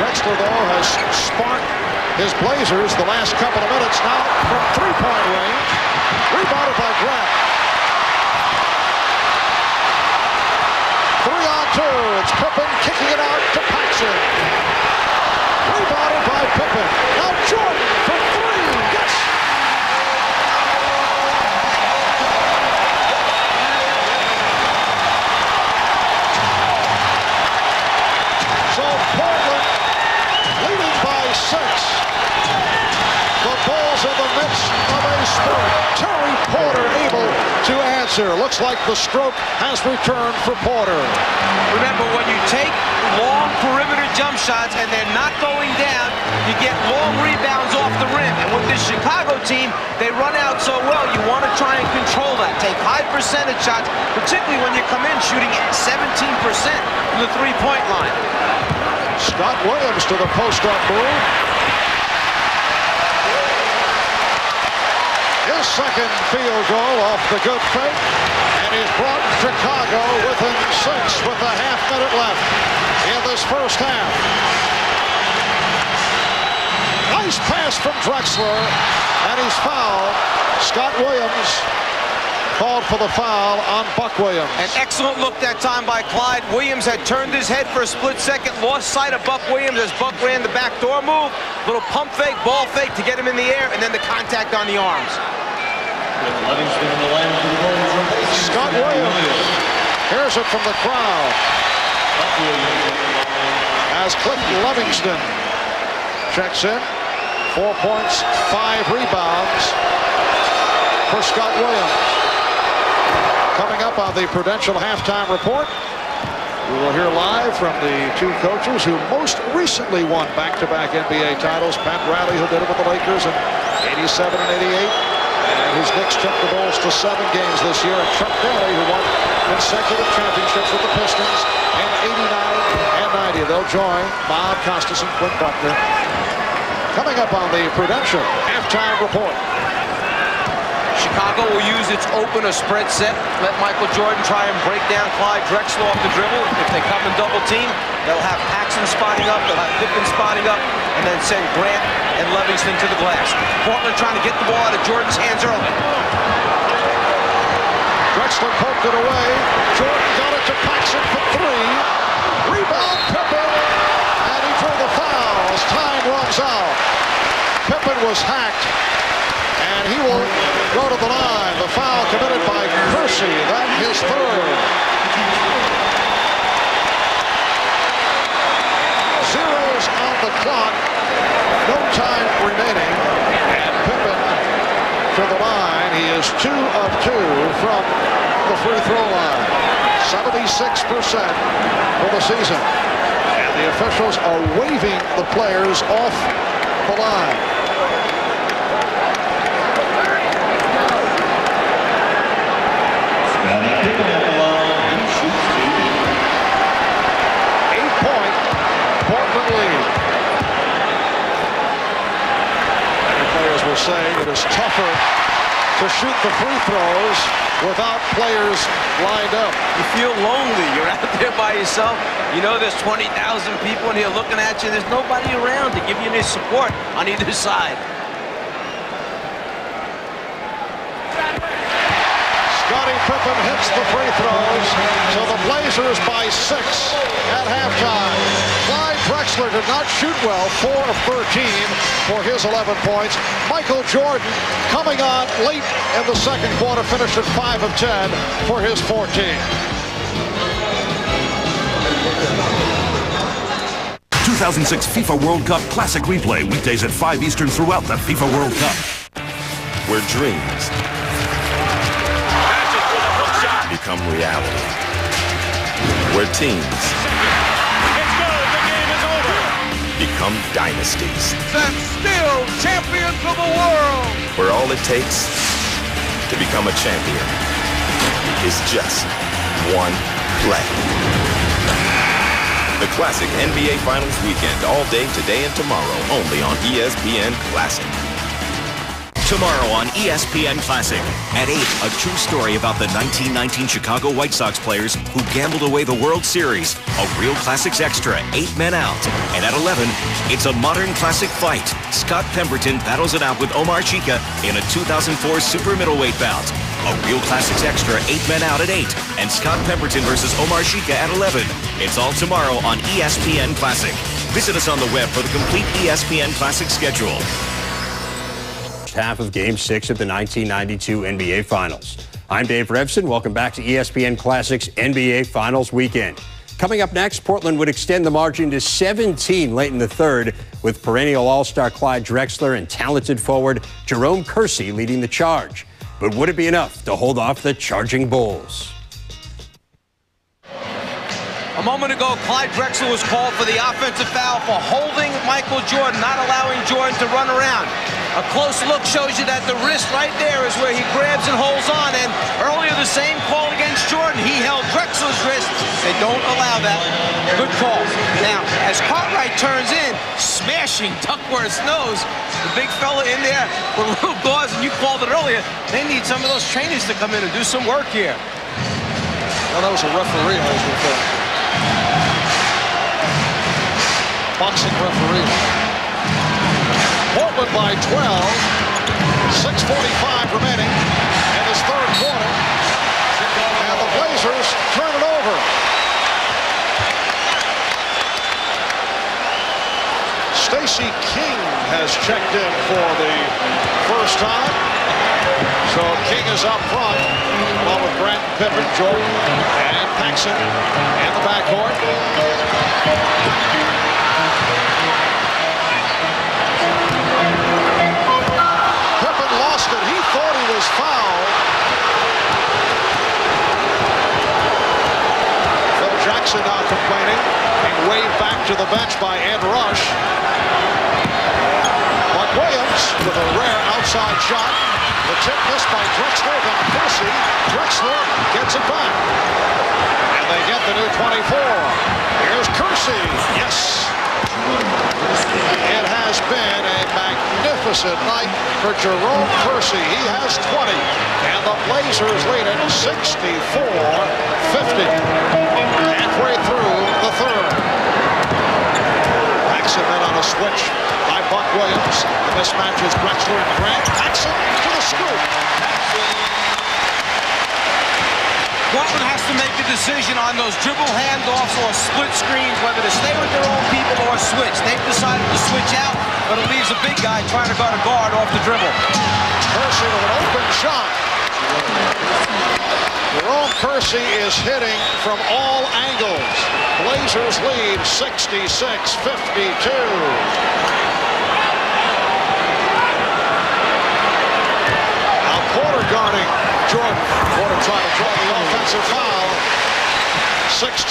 Drexler, though, has sparked his Blazers the last couple of minutes now from three-point range. Rebounded by Grant. 3-on-2. It's Pippen kicking it out to Paxson. Rebounded by Pippen. Now Jordan for three. Yes! So Portland leading by 6. The Bulls in the midst of a spurt. Terry Porter able to answer. Looks like the stroke has returned for Porter. Remember, when you take long perimeter jump shots and they're not going down, you get long rebounds off the rim. And with this Chicago team, they run out so well, you want to try and control that. Take high percentage shots, particularly when you come in shooting 17% from the three-point line. Scott Williams to the post-up move. His second field goal off the good fake. And he's brought Chicago within 6 with a half-minute left in this first half. Nice pass from Drexler, and he's fouled. Scott Williams called for the foul on Buck Williams. An excellent look that time by Clyde. Williams had turned his head for a split second, lost sight of Buck Williams as Buck ran the backdoor move. Little pump fake, ball fake to get him in the air, and then the contact on the arms. Scott Williams hears it from the crowd as Cliff Livingston checks in. 4 points, 5 rebounds for Scott Williams. Coming up on the Prudential halftime report, we will hear live from the two coaches who most recently won back-to-back NBA titles. Pat Riley, who did it with the Lakers in '87 and '88. And his Knicks took the Bulls to 7 games this year. And Chuck Daly, who won consecutive championships with the Pistons in '89 and '90. They'll join Bob Costas and Quinn Buckner. Coming up on the Prudential halftime report. Chicago will use its open or spread set. Let Michael Jordan try and break down Clyde Drexler off the dribble. If they come in double team, they'll have Paxson spotting up, they'll have Pippen spotting up, and then send Grant and Livingston to the glass. Portland trying to get the ball out of Jordan's hands early. Drexler poked it away. Jordan got it to Paxson for 3. Rebound Pippen, and he drew the foul as time runs out. Pippen was hacked, and he will go to the line. The foul committed by Kersey. That is 3rd. Zeros on the clock. No time remaining. And Pippen to the line. He is 2 of 2 from the free throw line. 76% for the season. And the officials are waving the players off the line. Saying it is tougher to shoot the free throws without players lined up. You feel lonely. You're out there by yourself. You know there's 20,000 people in here looking at you. There's nobody around to give you any support on either side. Scottie Pippen hits the free throws, so the Blazers by 6 at halftime. Clyde Drexler did not shoot well, 4 of 13 for his 11 points. Michael Jordan coming on late in the second quarter, finished at 5 of 10 for his 14. '2006 FIFA World Cup Classic Replay, weekdays at 5 Eastern throughout the FIFA World Cup. Where dreams become reality. Where teams become dynasties. And still champions of the world. Where all it takes to become a champion is just one play. The Classic NBA Finals weekend, all day today and tomorrow, only on ESPN Classic. Tomorrow on ESPN Classic. At 8, a true story about the 1919 Chicago White Sox players who gambled away the World Series. A real Classics Extra, 8 men out. And at 11, it's a modern classic fight. Scott Pemberton battles it out with Omar Chica in a 2004 super middleweight bout. A real Classics Extra, 8 men out at 8. And Scott Pemberton versus Omar Chica at 11. It's all tomorrow on ESPN Classic. Visit us on the web for the complete ESPN Classic schedule. Half of Game 6 of the 1992 NBA Finals. I'm Dave Revson. Welcome back to ESPN Classic's NBA Finals weekend. Coming up next, Portland would extend the margin to 17 late in the third, with perennial All-Star Clyde Drexler and talented forward Jerome Kersey leading the charge. But would it be enough to hold off the charging Bulls? A moment ago, Clyde Drexler was called for the offensive foul for holding Michael Jordan, not allowing Jordan to run around. A close look shows you that the wrist right there is where he grabs and holds on. And earlier, the same call against Jordan. He held Drexler's wrist. They don't allow that. Good call. Now, as Cartwright turns in, smashing Duckworth's nose, the big fella in there with little gauze, and you called it earlier, they need some of those trainers to come in and do some work here. Well, that was a referee, as we thought. Boxing referee. Portland by 12. 6:45 remaining in this third quarter. And the Blazers turn it over. Stacey King has checked in for the first time. So King is up front, along with Grant Pippen, Jordan, and Paxson in the backcourt. Pippen lost it. He thought he was fouled. Phil Jackson now complaining, being waved back to the bench by Ed Rush. Buck Williams with a rare outside shot. The tip missed by Drexler, then Kersey. Drexler gets it back. And they get the new 24. Here's Kersey. Yes. It has been a magnificent night for Jerome Kersey. He has 20. And the Blazers lead it 64-50. Halfway through the third. Paxson then on a switch by Buck Williams. The mismatch is Drexler and Grant. Paxson to the scoop. Portland has to make a decision on those dribble handoffs or split screens, whether to stay with their own people or switch. They've decided to switch out, but it leaves a big guy trying to guard a guard off the dribble. Kersey with an open shot. Jerome Kersey is hitting from all angles. Blazers lead 66-52. Porter guarding Jordan. Porter trying to draw the offensive foul. 16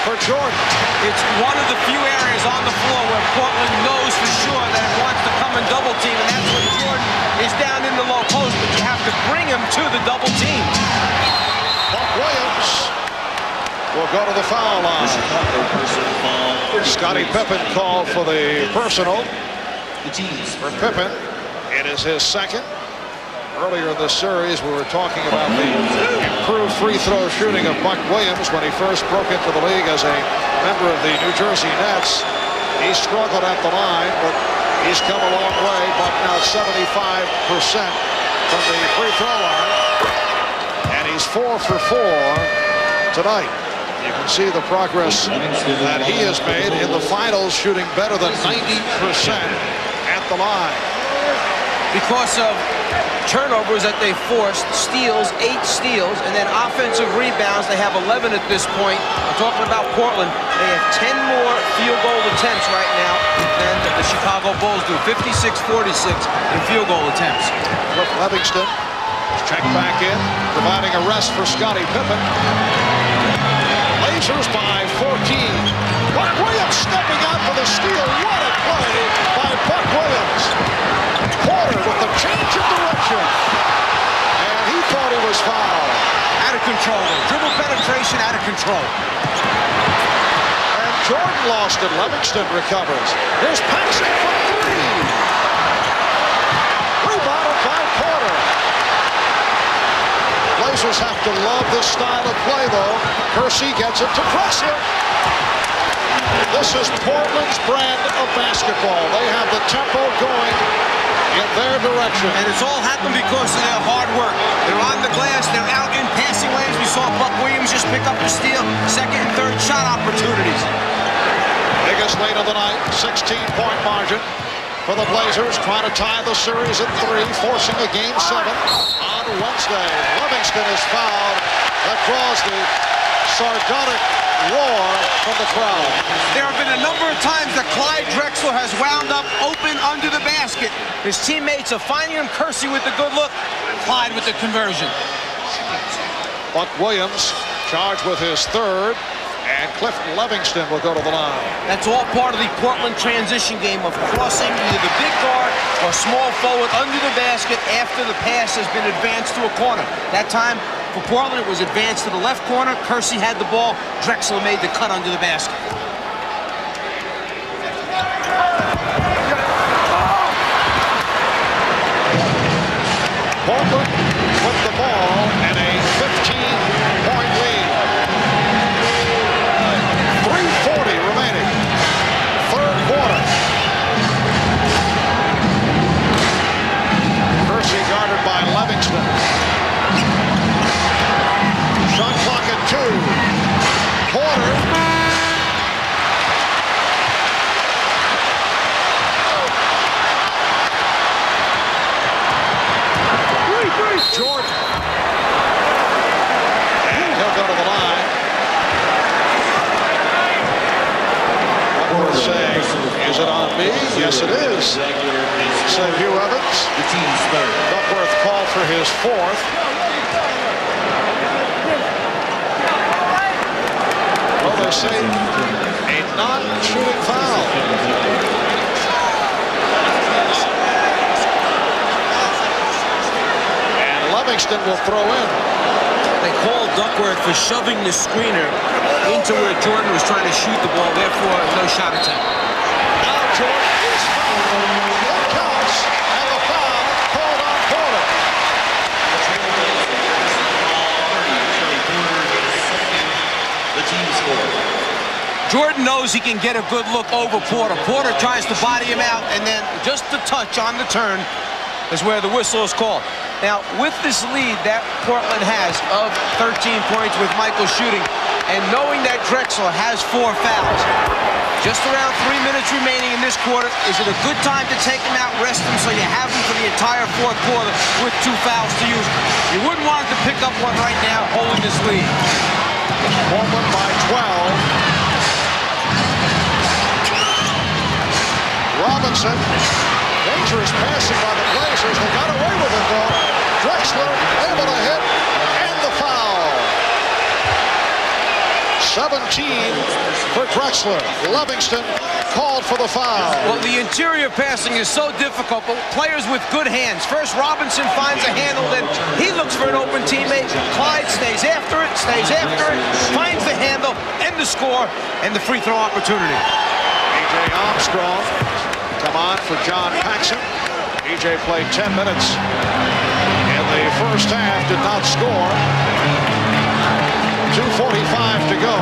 for Jordan. It's one of the few areas on the floor where Portland knows for sure that it wants to come and double team, and that's when Jordan is down in the low post, but you have to bring him to the double team. Buck Williams will go to the foul line. Scottie Pippen called for the personal. For Pippen, it is his second. Earlier in this series, we were talking about the improved free throw shooting of Buck Williams when he first broke into the league as a member of the New Jersey Nets. He struggled at the line, but he's come a long way. Buck now 75% from the free throw line. And he's 4 for 4 tonight. You can see the progress that he has made in the finals, shooting better than 90% at the line. Because of turnovers that they forced, steals, 8 steals, and then offensive rebounds. They have 11 at this point. I'm talking about Portland. They have 10 more field goal attempts right now than the Chicago Bulls do. 56-46 in field goal attempts. Cliff Livingston checked back in, providing a rest for Scottie Pippen. Blazers by 14. Buck Williams. stepping out for the steal. What a play by Buck Williams. Porter with the change of direction. And he thought he was fouled. Out of control. Dribble penetration out of control. And Jordan lost it. Livingston recovers. Here's Paxson for three. Rebounded by Porter. Blazers have to love this style of play, though. Kersey gets it to Drexler. This is Portland's brand of basketball. They have the tempo going in their direction. And it's all happened because of their hard work. They're on the glass. They're out in passing lanes. We saw Buck Williams just pick up the steal. Second and third shot opportunities. Biggest lead of the night, 16-point margin for the Blazers, trying to tie the series at 3, forcing a Game 7 on Wednesday. Livingston is fouled. That draws the sardonic roar from the crowd. There have been a number of times that Clyde Drexler has wound up open under the basket. His teammates are finding him. Kersey with the good look, Clyde with the conversion. Buck Williams charged with his third. And Clifton Livingston will go to the line. That's all part of the Portland transition game of crossing either the big guard or small forward under the basket after the pass has been advanced to a corner. That time for Portland it was advanced to the left corner. Kersey had the ball. Drexler made the cut under the basket. Portland with the ball and a 15-point lead. 3:40 remaining. Third quarter. Kersey guarded by Livingston. Shot clock at 2. Porter. Jordan. And he'll go to the line. Duckworth saying, is it on me? Yes, it is. Said Hugh Evans. Duckworth called for his fourth. Well, they say a non-shooting foul. Livingston will throw in. They called Duckworth for shoving the screener into where Jordan was trying to shoot the ball, therefore no shot attempt. Now Jordan is fouled. It counts, and the foul called on Porter. The team score. Jordan knows he can get a good look over Porter. Porter tries to body him out, and then just the touch on the turn is where the whistle is called. Now, with this lead that Portland has of 13 points with Michael shooting, and knowing that Drexler has 4 fouls, just around 3 minutes remaining in this quarter, is it a good time to take him out, rest him, so you have him for the entire fourth quarter with 2 fouls to use? You wouldn't want him to pick up one right now, holding this lead. Portland by 12. Robinson. Dangerous passing by the Blazers. They got away with it, though. Drexler able to hit, and the foul. 17 for Drexler. Livingston called for the foul. Well, the interior passing is so difficult, but players with good hands. First, Robinson finds a handle, then he looks for an open teammate. Clyde stays after it, finds the handle, and the score, and the free throw opportunity. A.J. Armstrong come on for John Paxson. E.J. played 10 minutes in the first half, did not score. 2:45 to go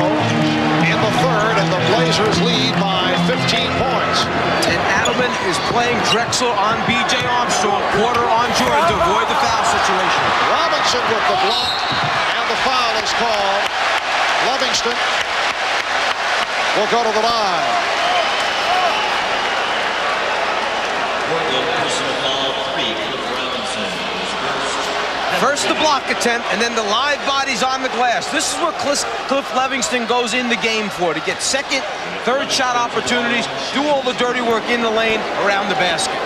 in the third, and the Blazers lead by 15 points. And Adelman is playing Drexler on B.J. Armstrong, Porter on Jordan to avoid the foul situation. Robinson with the block, and the foul is called. Livingston will go to the line. First the block attempt, and then the live bodies on the glass. This is what Cliff Livingston goes in the game for, to get second, third shot opportunities, do all the dirty work in the lane around the basket.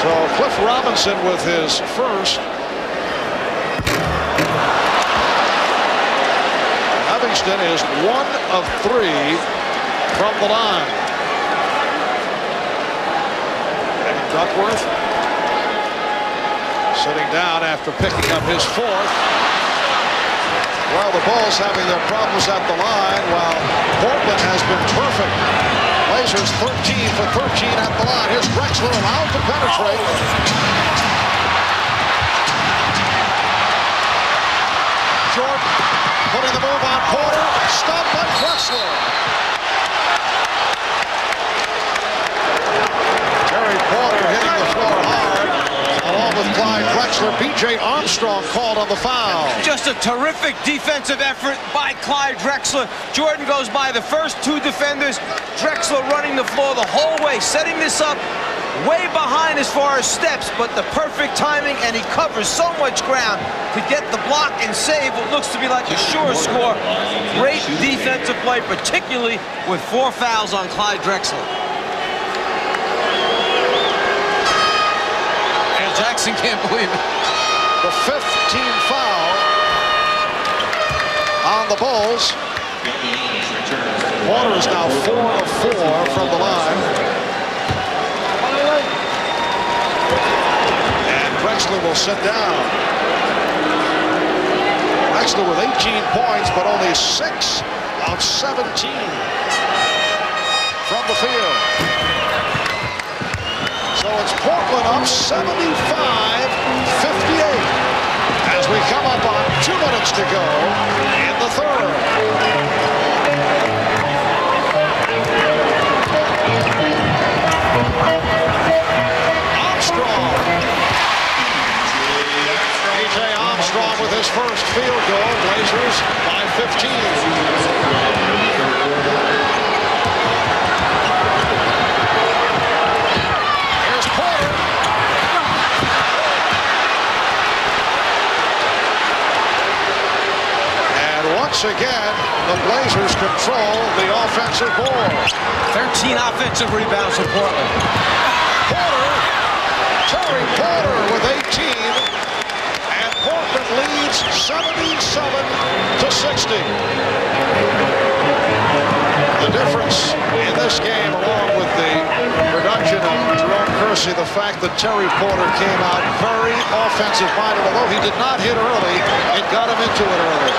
So Cliff Robinson with his first. Livingston is 1 of 3 from the line. Kevin Duckworth sitting down after picking up his fourth. Well, the Bulls having their problems at the line while Portland has been perfect. Blazers 13 for 13 at the line. Here's Drexler allowed to penetrate. Jordan putting the move on Porter. Stopped by Drexler. Terry Porter hitting the floor hard, along with Clyde Drexler. B.J. Armstrong called on the foul. Just a terrific defensive effort by Clyde Drexler. Jordan goes by the first two defenders. Drexler running the floor the whole way, setting this up way behind as far as steps, but the perfect timing, and he covers so much ground to get the block and save what looks to be like a sure score. Great defensive play, particularly with 4 fouls on Clyde Drexler. And Jackson can't believe it. The 5th team foul on the Bulls. Porter is now 4 of 4 from the line. Drexler will sit down. Drexler with 18 points, but only 6 of 17 from the field. So it's Portland up 75-58 as we come up on 2 minutes to go in the third. Armstrong with his first field goal. Blazers by 15. Here's Porter. And once again, the Blazers control the offensive board. 13 offensive rebounds for Portland. Porter, Terry Porter with 18. Portland leads 77-60. The difference in this game, along with the production of Jerome Kersey, the fact that Terry Porter came out very offensive-minded. Although he did not hit early, it got him into it early.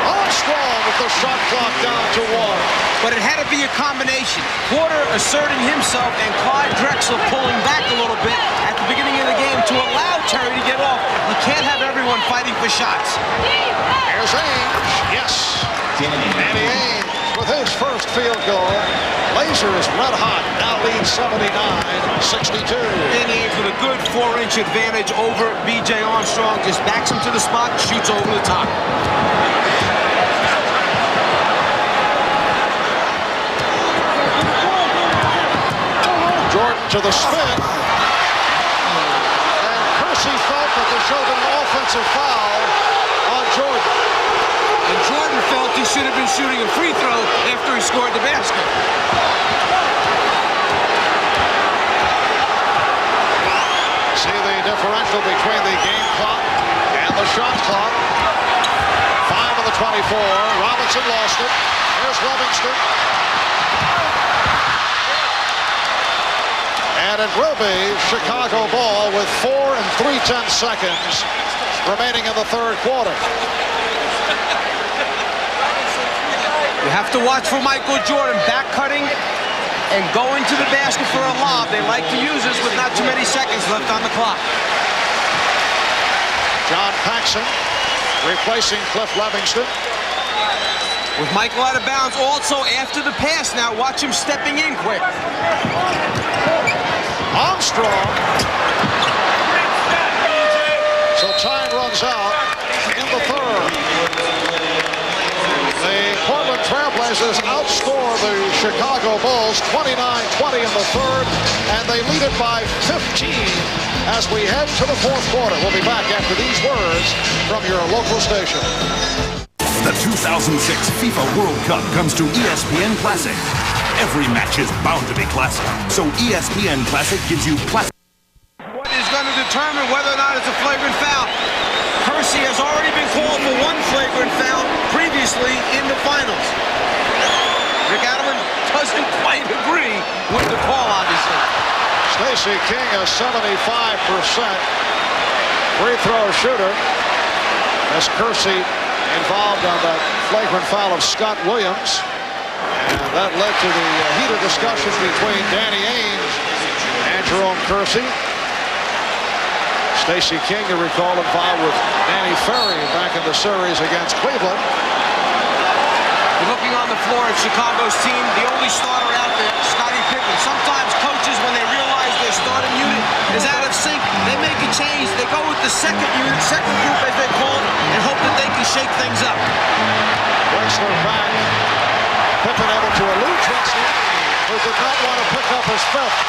Armstrong with the shot clock down to 1. But it had to be a combination. Porter asserting himself and Clyde Drexler pulling back a little bit at the beginning of the game to allow Terry to get off. You can't have everyone fighting for shots. Here's Ainge. Yes. Danny Ainge with his first field goal. Blazers red hot. Now lead 79-62. Danny Ainge with a good 4-inch advantage over B.J. Armstrong. Just backs him to the spot, shoots over the top. Jordan to the spin. And Kersey felt that they showed an offensive foul on Jordan. And Jordan felt he should have been shooting a free throw after he scored the basket. See the differential between the game clock and the shot clock. 5 of the 24. Robinson lost it. Here's Livingston. And it will be Chicago ball with 4 3/10 seconds remaining in the third quarter. You have to watch for Michael Jordan back cutting and going to the basket for a lob. They like to use this with not too many seconds left on the clock. John Paxson replacing Cliff Livingston. With Michael out of bounds also after the pass now. Watch him stepping in quick. Armstrong. So time runs out in the third. The Portland Trailblazers outscore the Chicago Bulls 29-20 in the third, and they lead it by 15 as we head to the fourth quarter. We'll be back after these words from your local station. The 2006 FIFA World Cup comes to ESPN Classic. Every match is bound to be classic, so ESPN Classic gives you classic. What is going to determine whether or not it's a flagrant foul? Kersey has already been called for 1 flagrant foul. Previous obviously in the finals. Rick Adelman doesn't quite agree with the call, obviously. Stacey King, a 75% free throw shooter, as Kersey involved on that flagrant foul of Scott Williams. And that led to the heated discussion between Danny Ainge and Jerome Kersey. Stacey King, you recall, involved with Danny Ferry back in the series against Cleveland. You're looking on the floor at Chicago's team, the only starter out there, Scottie Pippen. Sometimes coaches, when they realize their starting unit is out of sync, they make a change. They go with the second unit, second group as they call it, and hope that they can shake things up. Drexler back. Pippen able to elude Drexler, who did not want to pick up his fifth.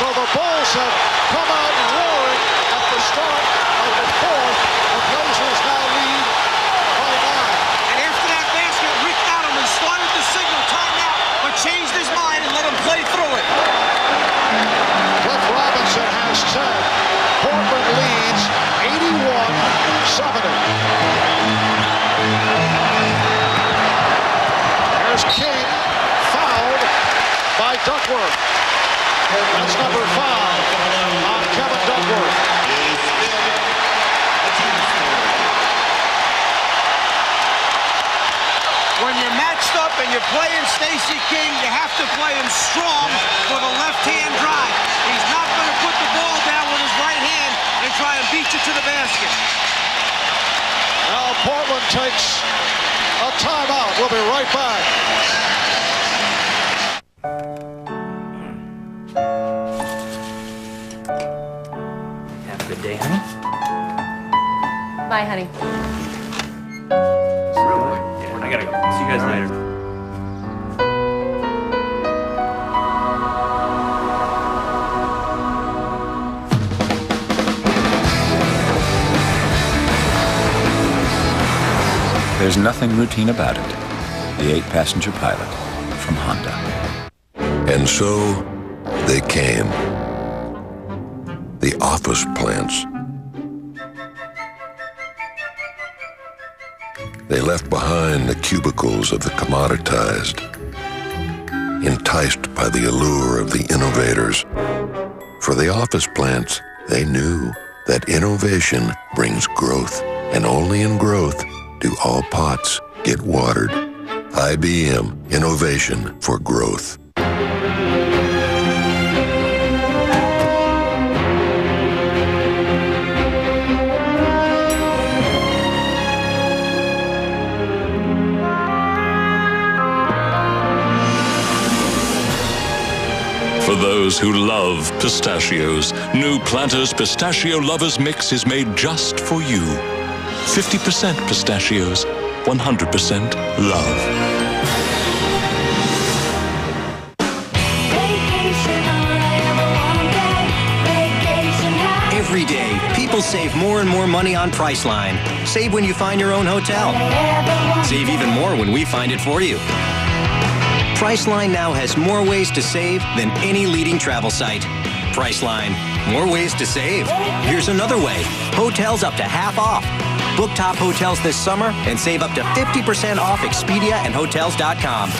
So the Bulls have come out roaring at the start of the fourth. The Blazers now lead by 9. And after that basket, Rick Adelman started to signal timeout, but changed his mind and let him play through it. Cliff Robinson has 10. Portland leads 81-70. There's King, fouled by Duckworth. That's number 5 on Kevin Duckworth. When you're matched up and you're playing Stacey King, you have to play him strong for the left-hand drive. He's not going to put the ball down with his right hand and try and beat you to the basket. Now Portland takes a timeout. We'll be right back. Have a good day, honey. Bye, honey. I gotta go. See you guys later. There's nothing routine about it. The 8-passenger pilot from Honda. And so they came. The office plants. They left behind the cubicles of the commoditized, enticed by the allure of the innovators. For the office plants, they knew that innovation brings growth, and only in growth do all pots get watered. IBM, innovation for growth. For those who love pistachios, new Planters Pistachio Lovers Mix is made just for you. 50% pistachios, 100% love. Every day, people save more and more money on Priceline. Save when you find your own hotel. Save even more when we find it for you. Priceline now has more ways to save than any leading travel site. Priceline, more ways to save. Here's another way. Hotels up to half off. Book top hotels this summer and save up to 50% off Expedia and Hotels.com.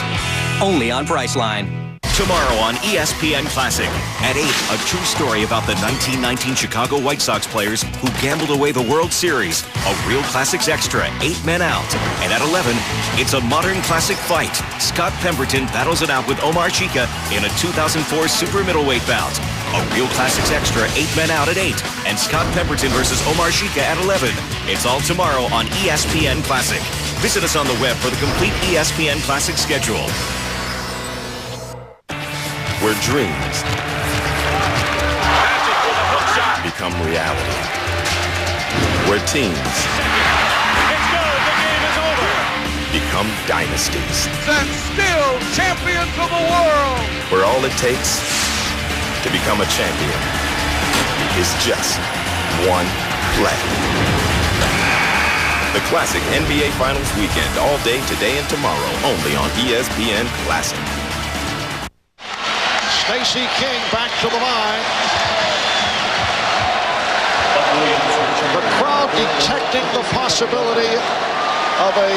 Only on Priceline. Tomorrow on ESPN Classic. At 8, a true story about the 1919 Chicago White Sox players who gambled away the World Series. A Real Classics Extra, 8 men out. And at 11, it's a modern classic fight. Scott Pemberton battles it out with Omar Chica in a 2004 super middleweight bout. A Real Classics Extra, 8 men out at 8. And Scott Pemberton versus Omar Chica at 11. It's all tomorrow on ESPN Classic. Visit us on the web for the complete ESPN Classic schedule. Where dreams become reality. Where teams become dynasties. And still champions of the world. Where all it takes to become a champion is just one play. The Classic NBA Finals weekend, all day today and tomorrow, only on ESPN Classic. Stacey King back to the line. The crowd detecting the possibility of a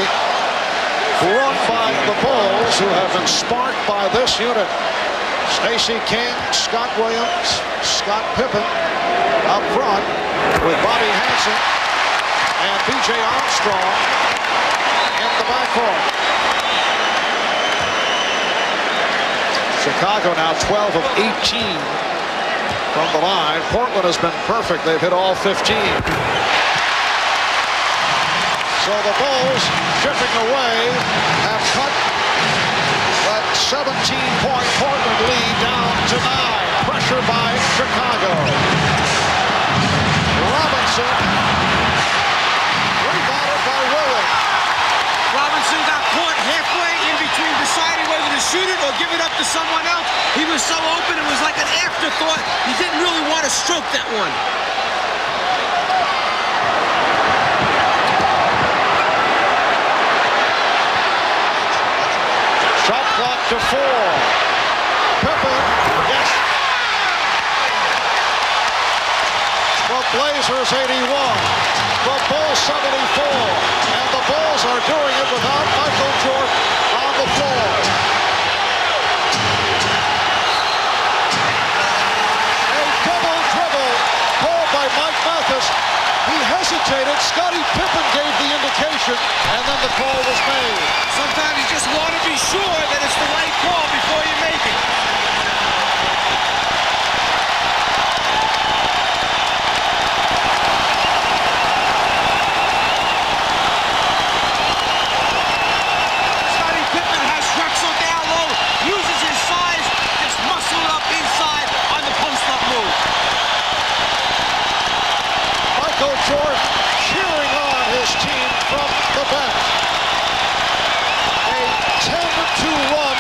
run by the Bulls, who have been sparked by this unit. Stacey King, Scott Williams, Scott Pippen up front with Bobby Hansen and B.J. Armstrong in the backcourt. Chicago now 12 of 18 from the line. Portland has been perfect. They've hit all 15. So the Bulls, chipping away, have cut that 17-point Portland lead down to 9. Pressure by Chicago. Robinson, rebounded by Williams. Robinson got caught halfway in between deciding whether to shoot it or give it up to someone else. He was so open, it was like an afterthought. He didn't really want to stroke that one. Shot clock to 4. Pippen, yes. The Blazers 81. The Bulls 74. And the Bulls are doing it without Michael Jordan on the floor. A double dribble called by Mike Mathis. He hesitated. Scottie Pippen gave the indication, and then the call was made. Sometimes you just want to be sure that it's the right call before you make it. Scottie Pippen has Drexler down low, uses his size, just muscle it up inside on the post-up move. Michael Jordan cheering on his team from the bench. A 10-2 run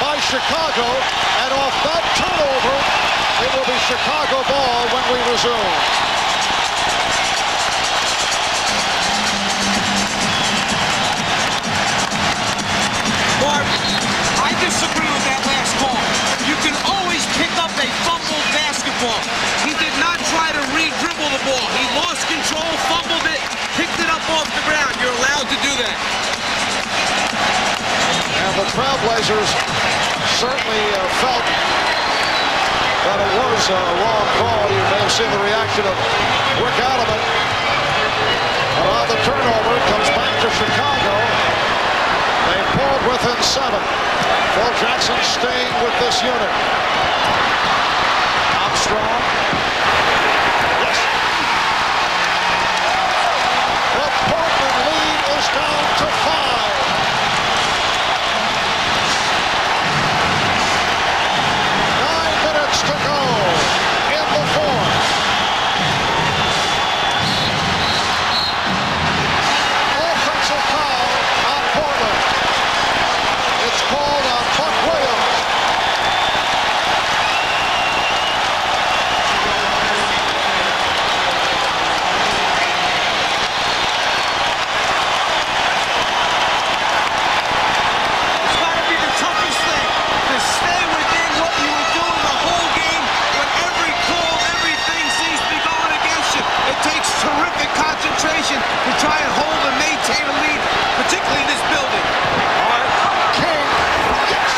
by Chicago, and off that turnover, it will be Chicago ball when we resume. Mark, I disagree with that last call. You can always pick up a fumbled basketball. He did not try to re-dribble the ball. He lost control, fumbled it, picked it up off the ground. You're allowed to do that. And the Trailblazers certainly felt that it was a wrong call. You may have seen the reaction of Rick Allen. But on the turnover, it comes back to Chicago. They pulled within 7. Phil Jackson staying with this unit. Armstrong. Yes. The Portland lead is down to 5. 9 minutes to go in the fourth. Offensive foul on Portland. It's called on Buck Williams. It's got to be the toughest thing to stay within what you were doing the whole game when every call, everything seems to be going against you. It takes terrific concentration to try and hold and maintain a lead, particularly in this building. King. Yes.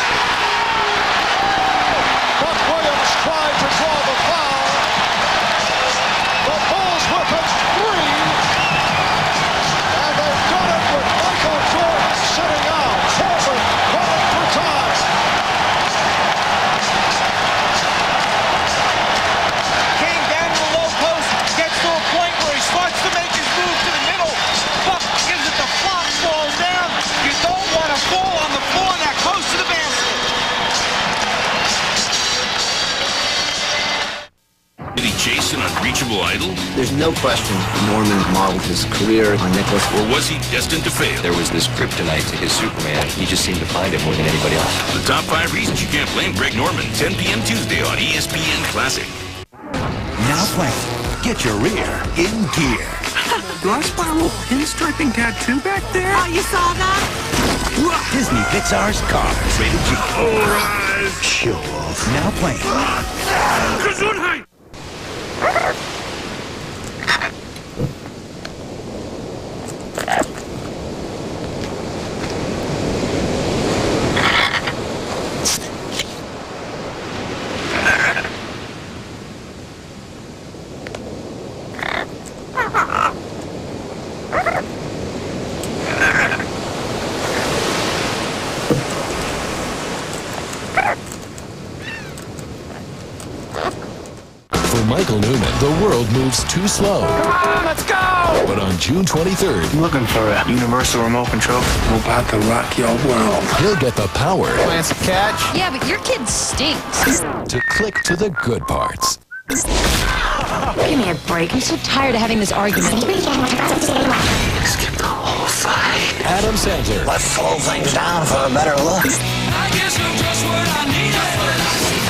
Buck Williams tried to draw the foul. The Bulls with a 3. And they've done it with Michael Jordan sitting out. Portland calling for time. King down to the low post, gets to a point where he starts to make his move to the middle. Buck gives it the flop, falls down. You don't want to fall on the floor that close to the basket. Did he chase an unreachable idol? There's no question Norman modeled his career on Nicholas. Or was he destined to fail? There was this kryptonite to his Superman. He just seemed to find it more than anybody else. The top 5 reasons you can't blame Greg Norman. 10 p.m. Tuesday on ESPN Classic. Now playing. Get your rear in gear. Do I spot a little pinstriping tattoo back there? Oh, you saw that? Disney Pixar's Cars. Rated G. All right. Show off. Now playing. Gesundheit! The world moves too slow. Come on, let's go! But on June 23rd, I'm looking for a universal remote control. We're about to rock your world. he'll get the power Playing some catch? Yeah, but your kid stinks. to click to the good parts. Give me a break. I'm so tired of having this argument. Skip the whole fight. Adam Sandler. Let's slow things down for a better look. I guess I'm just what I need.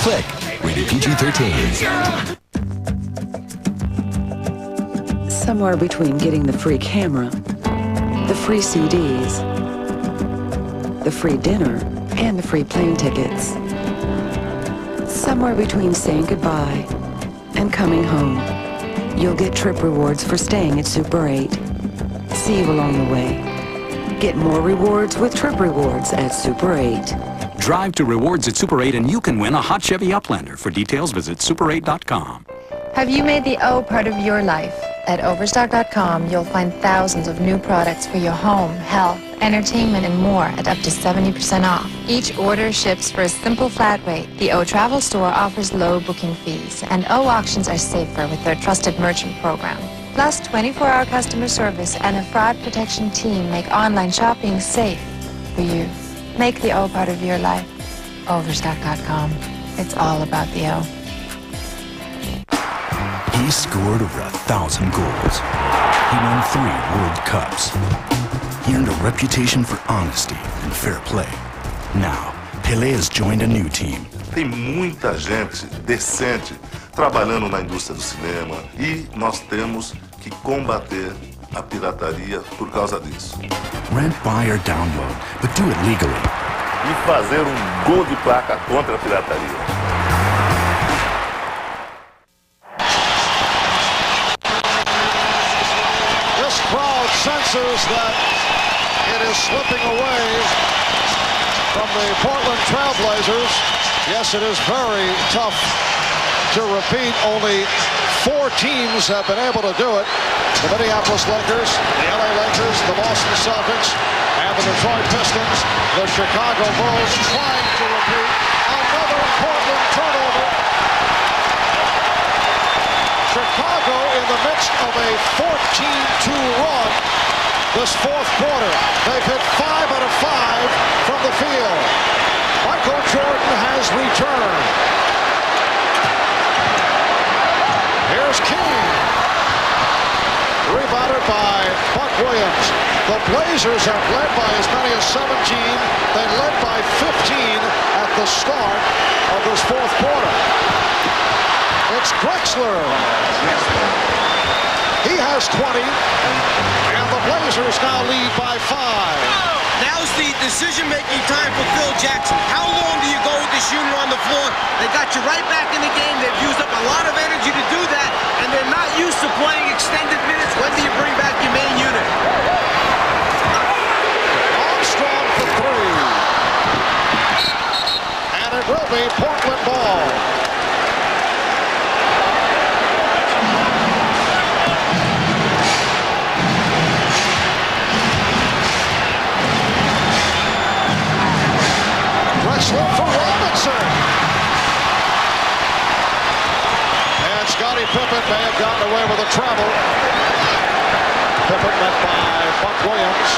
Click. Rated PG-13. Somewhere between getting the free camera, the free CDs, the free dinner, and the free plane tickets. Somewhere between saying goodbye and coming home, you'll get trip rewards for staying at Super 8. See you along the way. Get more rewards with trip rewards at Super 8. Drive to rewards at Super 8 and you can win a hot Chevy Uplander. For details, visit super8.com. Have you made the O part of your life? At Overstock.com, you'll find thousands of new products for your home, health, entertainment, and more at up to 70% off. Each order ships for a simple flat rate. The O Travel Store offers low booking fees, and O auctions are safer with their trusted merchant program. Plus, 24-hour customer service and a fraud protection team make online shopping safe for you. Make the O part of your life. Overstock.com. It's all about the O. He scored over 1,000 goals. He won 3 World Cups. He earned a reputation for honesty and fair play. Now, Pelé has joined a new team. Tem muita gente decente trabalhando na indústria do cinema e nós temos que combater a pirataria por causa disso. Rent, buy, or download, but do it legally. E fazer gol de placa contra a pirataria. Senses that it is slipping away from the Portland Trailblazers. Yes, it is very tough to repeat. Only 4 teams have been able to do it. The Minneapolis Lakers, the LA Lakers, the Boston Celtics, and the Detroit Pistons. The Chicago Bulls trying to repeat. Another Portland turnover. Chicago in the midst of a 14-2 run this fourth quarter. They've hit 5 out of 5 from the field. Michael Jordan has returned. Here's King. Rebounded by Buck Williams. The Blazers have led by as many as 17. They led by 15 at the start of this fourth quarter. It's Drexler. He has 20, and the Blazers now lead by 5. Now's the decision-making time for Phil Jackson. How long do you go with this unit on the floor? They got you right back in the game. They've used up a lot of energy to do that, and they're not used to playing extended minutes. When do you bring back your main unit? Armstrong for 3. And it will be Portland ball. Drexler for Robinson. And Scottie Pippen may have gotten away with a travel. Pippen met by Buck Williams.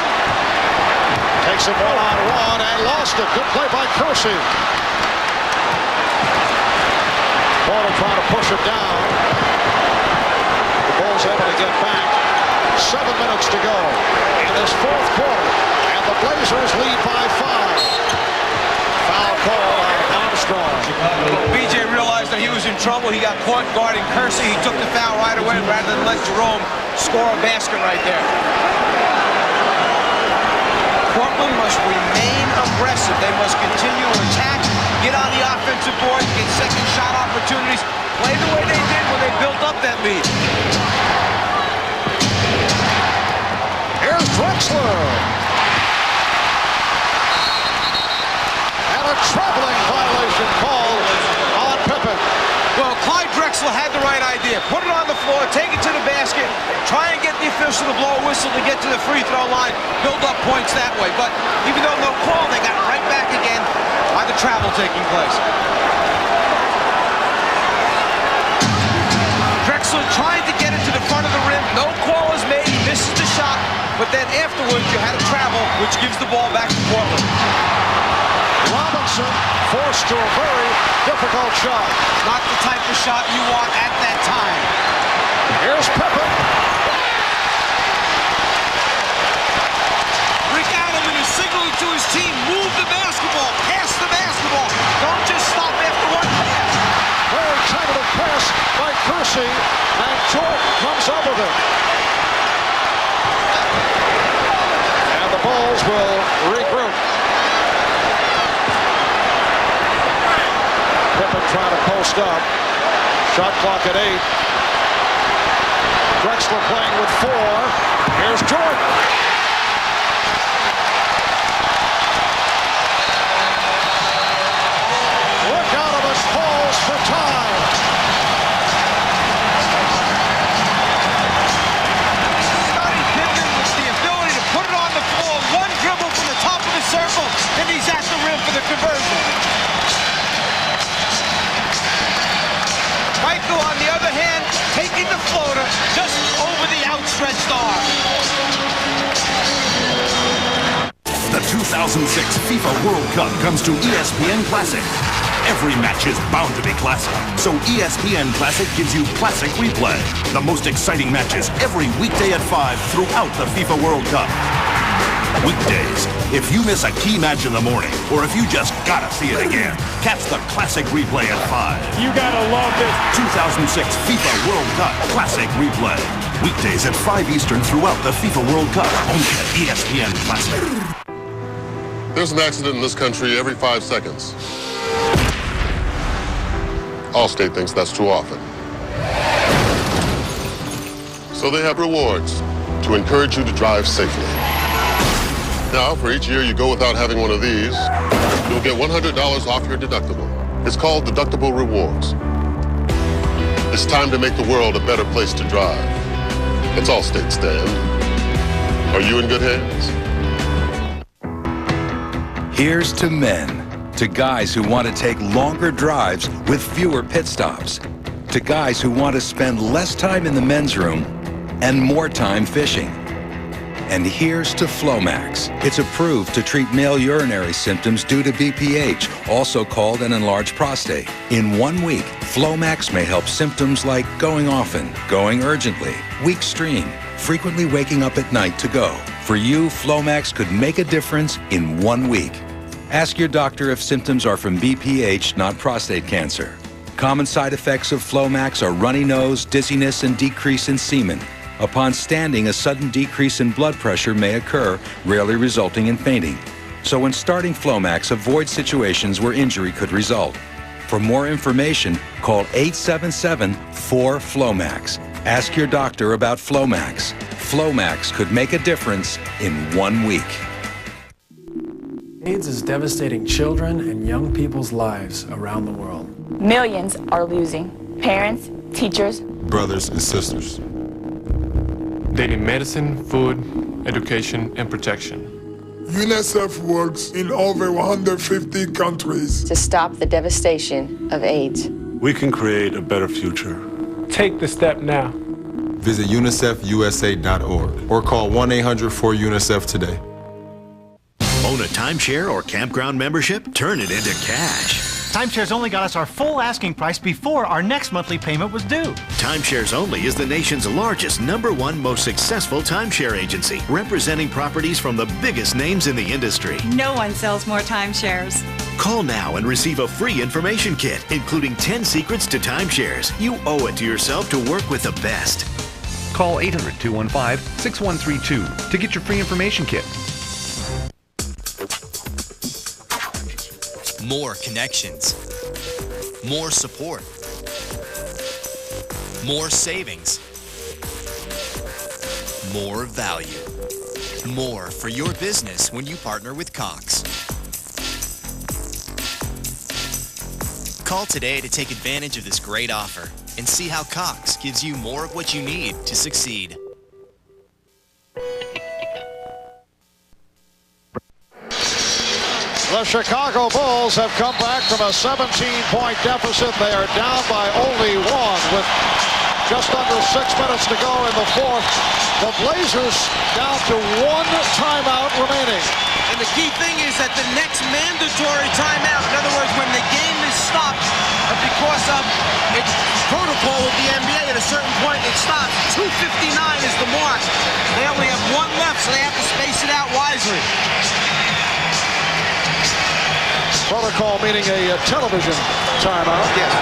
Takes him one-on-one and lost it. Good play by Kersey. Porter trying to push it down. The Bulls able to get back. 7 minutes to go in this fourth quarter. And the Blazers lead by 5. Foul call on Armstrong. BJ realized that he was in trouble. He got caught guarding Kersey. He took the foul right away rather than let Jerome score a basket right there. Portland must remain aggressive. They must continue to attack, get on the offensive board, get second shot opportunities, play the way they did when they built up that lead. Here's Drexler. A traveling violation called on Pippen. Well, Clyde Drexler had the right idea. Put it on the floor, take it to the basket, try and get the official to blow a whistle to get to the free throw line, build up points that way. But even though no call, they got right back again by the travel taking place. Drexler trying to get it to the front of the rim. No call is made. He misses the shot. But then afterwards, you had to travel, which gives the ball back to Portland. Robinson forced to a very difficult shot. Not the type of shot you want at that time. Here's Pippen. Rick Adelman is signaling to his team, move the basketball, pass the basketball. Don't just stop after one pass. Very tentative pass by Kersey, and Jordan comes up with it. And the Bulls will regroup. Pippen trying to post up. Shot clock at 8. Drexler playing with 4. Here's Jordan. Look out of his falls for time. Scottie Pippen with the ability to put it on the floor. One dribble from the top of the circle, and he's at the rim for the conversion. Michael, on the other hand, taking the floater just over the outstretched arm. The 2006 FIFA World Cup comes to ESPN Classic. Every match is bound to be classic, so ESPN Classic gives you classic replay. The most exciting matches every weekday at 5 throughout the FIFA World Cup. Weekdays, if you miss a key match in the morning, or if you just gotta see it again, catch the classic replay at 5. You gotta love this. 2006 FIFA World Cup Classic Replay. Weekdays at 5 Eastern throughout the FIFA World Cup, only at ESPN Classic. There's an accident in this country every 5 seconds. Allstate thinks that's too often. So they have rewards to encourage you to drive safely. Now, for each year you go without having one of these, you'll get $100 off your deductible. It's called Deductible Rewards. It's time to make the world a better place to drive. That's Allstate stand. Are you in good hands? Here's to men. To guys who want to take longer drives with fewer pit stops. To guys who want to spend less time in the men's room and more time fishing. And here's to Flomax. It's approved to treat male urinary symptoms due to BPH, also called an enlarged prostate. In 1 week, Flomax may help symptoms like going often, going urgently, weak stream, frequently waking up at night to go. For you, Flomax could make a difference in 1 week. Ask your doctor if symptoms are from BPH, not prostate cancer. Common side effects of Flomax are runny nose, dizziness, and decrease in semen. Upon standing, a sudden decrease in blood pressure may occur, rarely resulting in fainting. So when starting Flomax, avoid situations where injury could result. For more information, call 877-4FLOMAX. Ask your doctor about Flomax. Flomax could make a difference in 1 week. AIDS is devastating children and young people's lives around the world. Millions are losing parents, teachers, Brothers and sisters. They need medicine, food, education, and protection. UNICEF works in over 150 countries to stop the devastation of AIDS. We can create a better future. Take the step now. Visit unicefusa.org or call 1-800-4UNICEF today. Own a timeshare or campground membership? Turn it into cash. Timeshares Only got us our full asking price before our next monthly payment was due. Timeshares Only is the nation's largest, #1 most successful timeshare agency, representing properties from the biggest names in the industry. No one sells more timeshares. Call now and receive a free information kit, including 10 secrets to timeshares. You owe it to yourself to work with the best. Call 800-215-6132 to get your free information kit. More connections, more support, more savings, more value, more for your business when you partner with Cox. Call today to take advantage of this great offer and see how Cox gives you more of what you need to succeed. The Chicago Bulls have come back from a 17-point deficit. They are down by only 1 with just under 6 minutes to go in the fourth. The Blazers down to 1 timeout remaining. And the key thing is that the next mandatory timeout, in other words, when the game is stopped because of its protocol with the NBA, at a certain point it stops. 2:59 is the mark. They only have 1 left, so they have to space it out wisely. Protocol meaning a television timeout. Yes.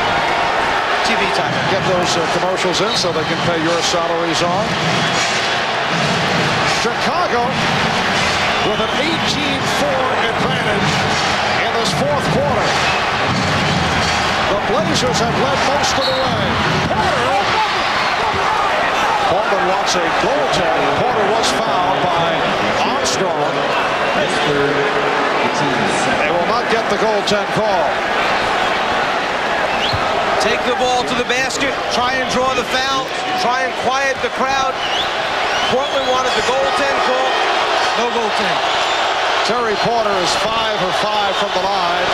TV timeout. Get those commercials in so they can pay your salaries on. Chicago with an 18-4 advantage in this fourth quarter. The Blazers have led most of the way. Portland wants a goaltend. Porter was fouled by Armstrong. They will not get the goaltend call. Take the ball to the basket, try and draw the foul, try and quiet the crowd. Portland wanted the goaltend call. No goaltend. Terry Porter is 5 of 5 from the line.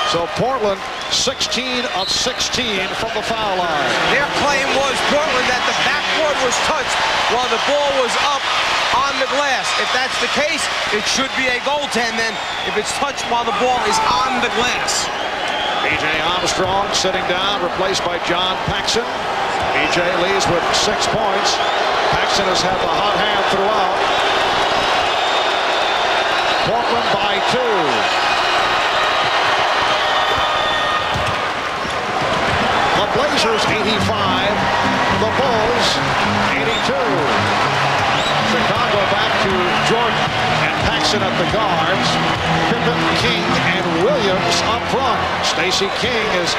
So Portland 16 of 16 from the foul line. Their claim was, Portland, that the backboard was touched while the ball was up on the glass. If that's the case, it should be a goaltend then if it's touched while the ball is on the glass. B.J. Armstrong sitting down, replaced by John Paxson. B.J. leads with 6 points. Paxson has had the hot hand throughout. Portland by 2. The Blazers 85, the Bulls 82. Chicago back to Jordan and Paxson at the guards. Pippen, King, and Williams up front. Stacey King has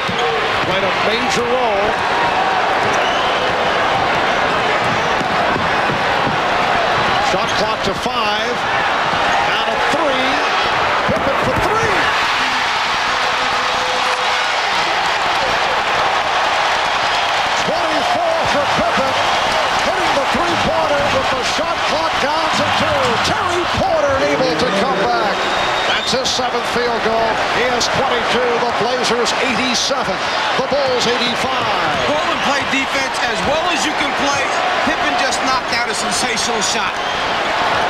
played a major role. Shot clock to 5. Down to 3. Pippen for 3. 24 for Pippen. Hitting the three-pointer with the shot clock down to 2. Terry Porter able to come back. That's his 7th field goal. He has 22. The Blazers 87. The Bulls 85. Portland played defense as well as you can play. Pippen just knocked out a sensational shot.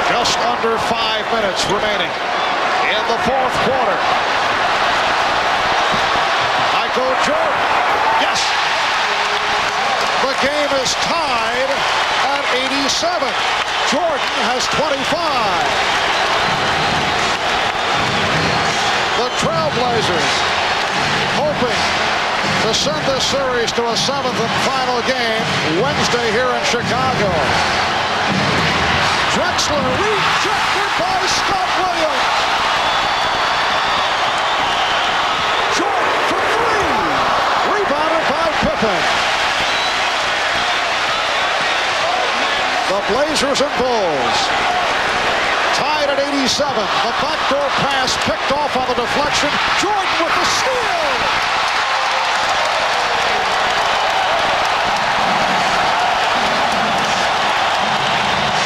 Just under 5 minutes remaining in the fourth quarter. Michael Jordan. Yes. The game is tied at 87. Jordan has 25. The Trailblazers hoping to send this series to a 7th and final game Wednesday here in Chicago. Drexler rejected by Scott Williams. Jordan for 3. Rebounded by Pippen. The Blazers and Bulls tied at 87. The backdoor pass picked off on the deflection. Jordan with the steal.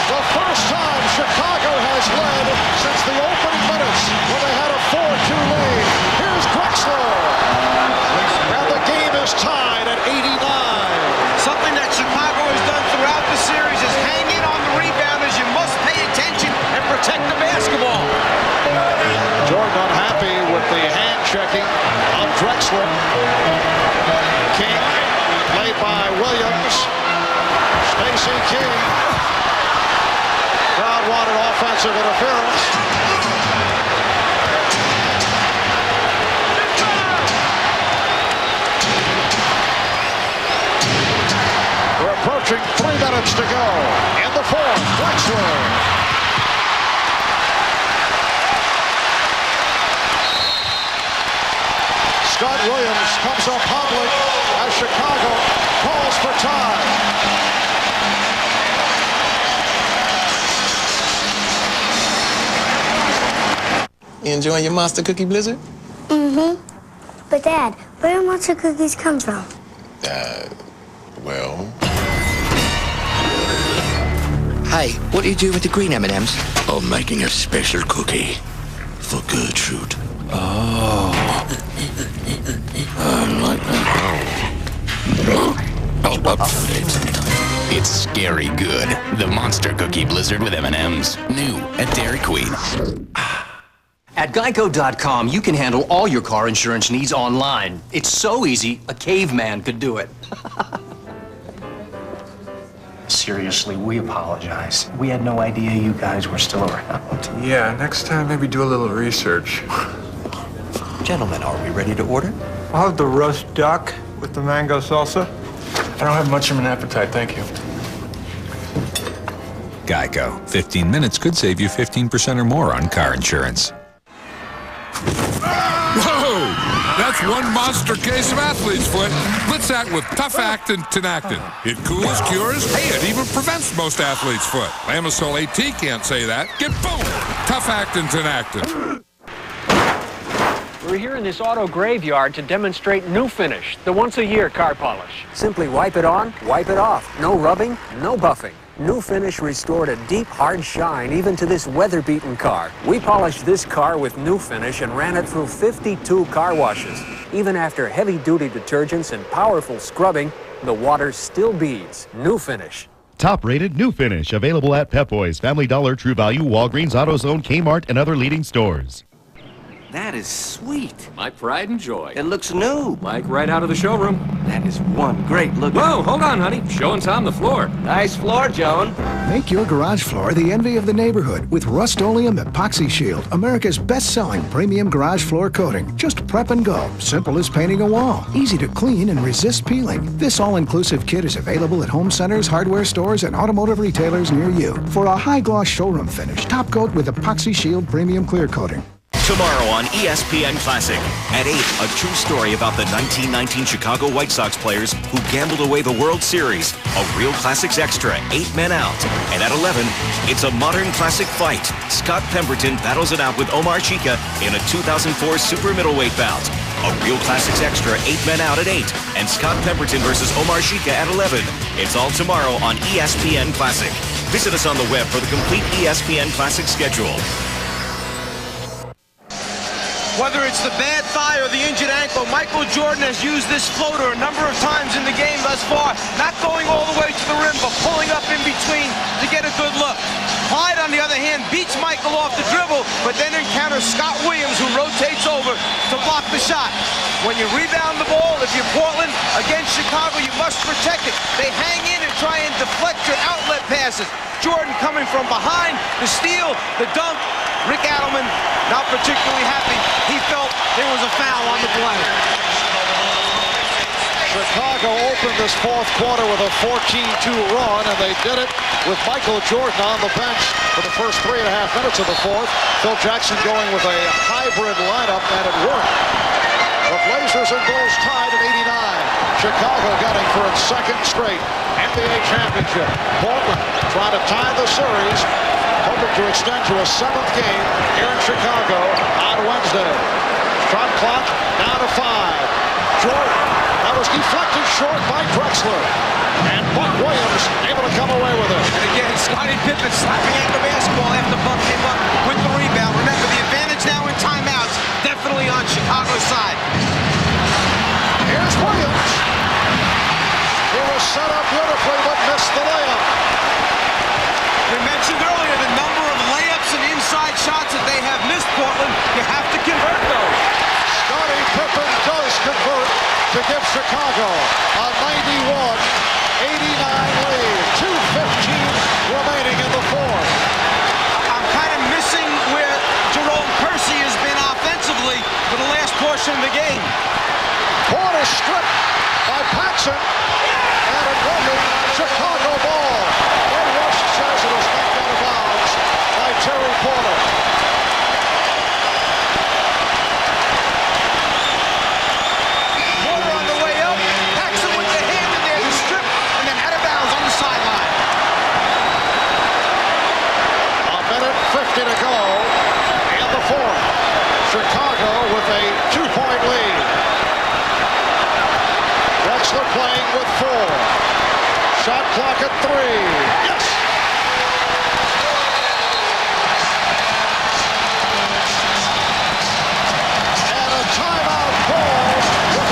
The first time Chicago has led since the opening minutes when they had a 4-2 lead. Here's Drexler. And the game is tied at 89. Something that Chicago has done throughout the series is hang in on the rebounders. You must pay attention and protect the basketball. Jordan unhappy with the hand checking of Drexler. King played by Williams. Stacey King. Crowd wanted offensive interference. We're approaching 3 minutes to go in the fourth. Drexler. Scott Williams comes up humbly as Chicago calls for time. You enjoying your Monster Cookie Blizzard? Mm-hmm. But Dad, where do Monster Cookies come from? Well... Hey, what do you do with the green M&Ms? I'm making a special cookie for Gertrude. Oh. Like It's scary good. The Monster Cookie Blizzard with M&M's. New at Dairy Queen. At Geico.com, you can handle all your car insurance needs online. It's so easy, a caveman could do it. Seriously, we apologize. We had no idea you guys were still around. Yeah, next time maybe do a little research. Gentlemen, are we ready to order? I'll have the roast duck with the mango salsa. I don't have much of an appetite, thank you. Geico. 15 minutes could save you 15% or more on car insurance. Whoa! That's one monster case of athlete's foot. Blitz that with Tough Actin' Tenactin. It cools, cures, hey, it even prevents most athlete's foot. Lamisol AT can't say that. Get boom! Tough Actin' Tenactin. We're here in this auto graveyard to demonstrate New Finish, the once-a-year car polish. Simply wipe it on, wipe it off. No rubbing, no buffing. New Finish restored a deep, hard shine even to this weather-beaten car. We polished this car with New Finish and ran it through 52 car washes. Even after heavy-duty detergents and powerful scrubbing, the water still beads. New Finish. Top-rated New Finish, available at Pep Boys, Family Dollar, True Value, Walgreens, AutoZone, Kmart, and other leading stores. That is sweet. My pride and joy. It looks new. Like right out of the showroom. That is one great look. Whoa, hold on, honey. Showing Tom the floor. Nice floor, Joan. Make your garage floor the envy of the neighborhood with Rust-Oleum Epoxy Shield, America's best-selling premium garage floor coating. Just prep and go. Simple as painting a wall. Easy to clean and resist peeling. This all-inclusive kit is available at home centers, hardware stores, and automotive retailers near you. For a high-gloss showroom finish, top coat with Epoxy Shield premium clear coating. Tomorrow on ESPN Classic. At 8, a true story about the 1919 Chicago White Sox players who gambled away the World Series. A Real Classics Extra, 8 men out. And at 11, it's a modern classic fight. Scott Pemberton battles it out with Omar Chica in a 2004 super middleweight bout. A Real Classics Extra, 8 men out at 8. And Scott Pemberton versus Omar Chica at 11. It's all tomorrow on ESPN Classic. Visit us on the web for the complete ESPN Classic schedule. Whether it's the bad thigh or the injured ankle, Michael Jordan has used this floater a number of times in the game thus far. Not going all the way to the rim, but pulling up in between to get a good look. Clyde, on the other hand, beats Michael off the dribble, but then encounters Scott Williams, who rotates over to block the shot. When you rebound the ball, if you're Portland, against Chicago, you must protect it. They hang in and try and deflect your outlet passes. Jordan coming from behind, the steal, the dunk. Rick Adelman not particularly happy. He felt there was a foul on the play. Chicago opened this fourth quarter with a 14-2 run, and they did it with Michael Jordan on the bench for the first 3.5 minutes of the fourth. Phil Jackson going with a hybrid lineup, and it worked. The Blazers and Bulls tied at 89. Chicago gunning for its second straight NBA championship. Portland trying to tie the series, hoping to extend to a 7th game here in Chicago on Wednesday. Shot clock down to 5. Jordan, that was deflected short by Drexler. And Buck Williams able to come away with it. And again, Scottie Pippen slapping at the basketball after Buck came up with the rebound. Remember, the advantage now in timeouts, definitely on Chicago's side. Here's Williams. He was set up beautifully, but missed the layup. We mentioned earlier the number of layups and inside shots that they have missed, Portland. You have to convert those. Scottie Pippen does convert to give Chicago a 91-89 lead. 2:15 remaining in the fourth. I'm kind of missing where Jerome Kersey has been offensively for the last portion of the game. Porter stripped by Paxson, and it will be Chicago ball. Ed Rush says it was knocked out of bounds by Terry Porter. Porter on the way up. Paxson with the hand in there, the strip, and then out of bounds on the sideline. A minute 50 to go in the fourth. Chicago with a 2-point lead. Drexler playing with 4. Shot clock at 3. Yes! And a timeout call with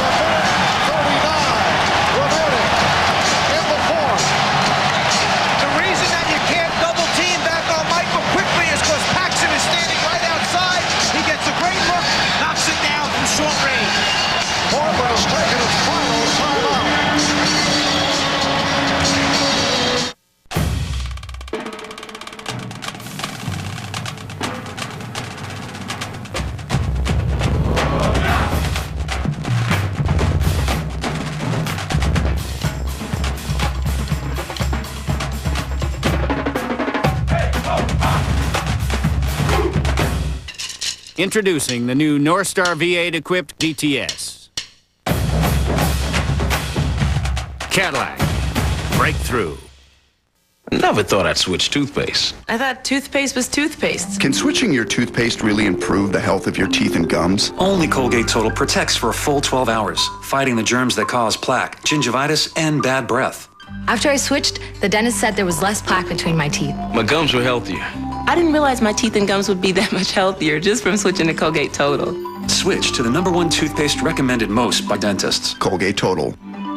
Introducing the new North Star V8-equipped GTS. Cadillac. Breakthrough. Never thought I'd switch toothpaste. I thought toothpaste was toothpaste. Can switching your toothpaste really improve the health of your teeth and gums? Only Colgate Total protects for a full 12 hours, fighting the germs that cause plaque, gingivitis, and bad breath. After I switched, the dentist said there was less plaque between my teeth. My gums were healthier. I didn't realize my teeth and gums would be that much healthier just from switching to Colgate Total. Switch to the #1 toothpaste recommended most by dentists. Colgate Total.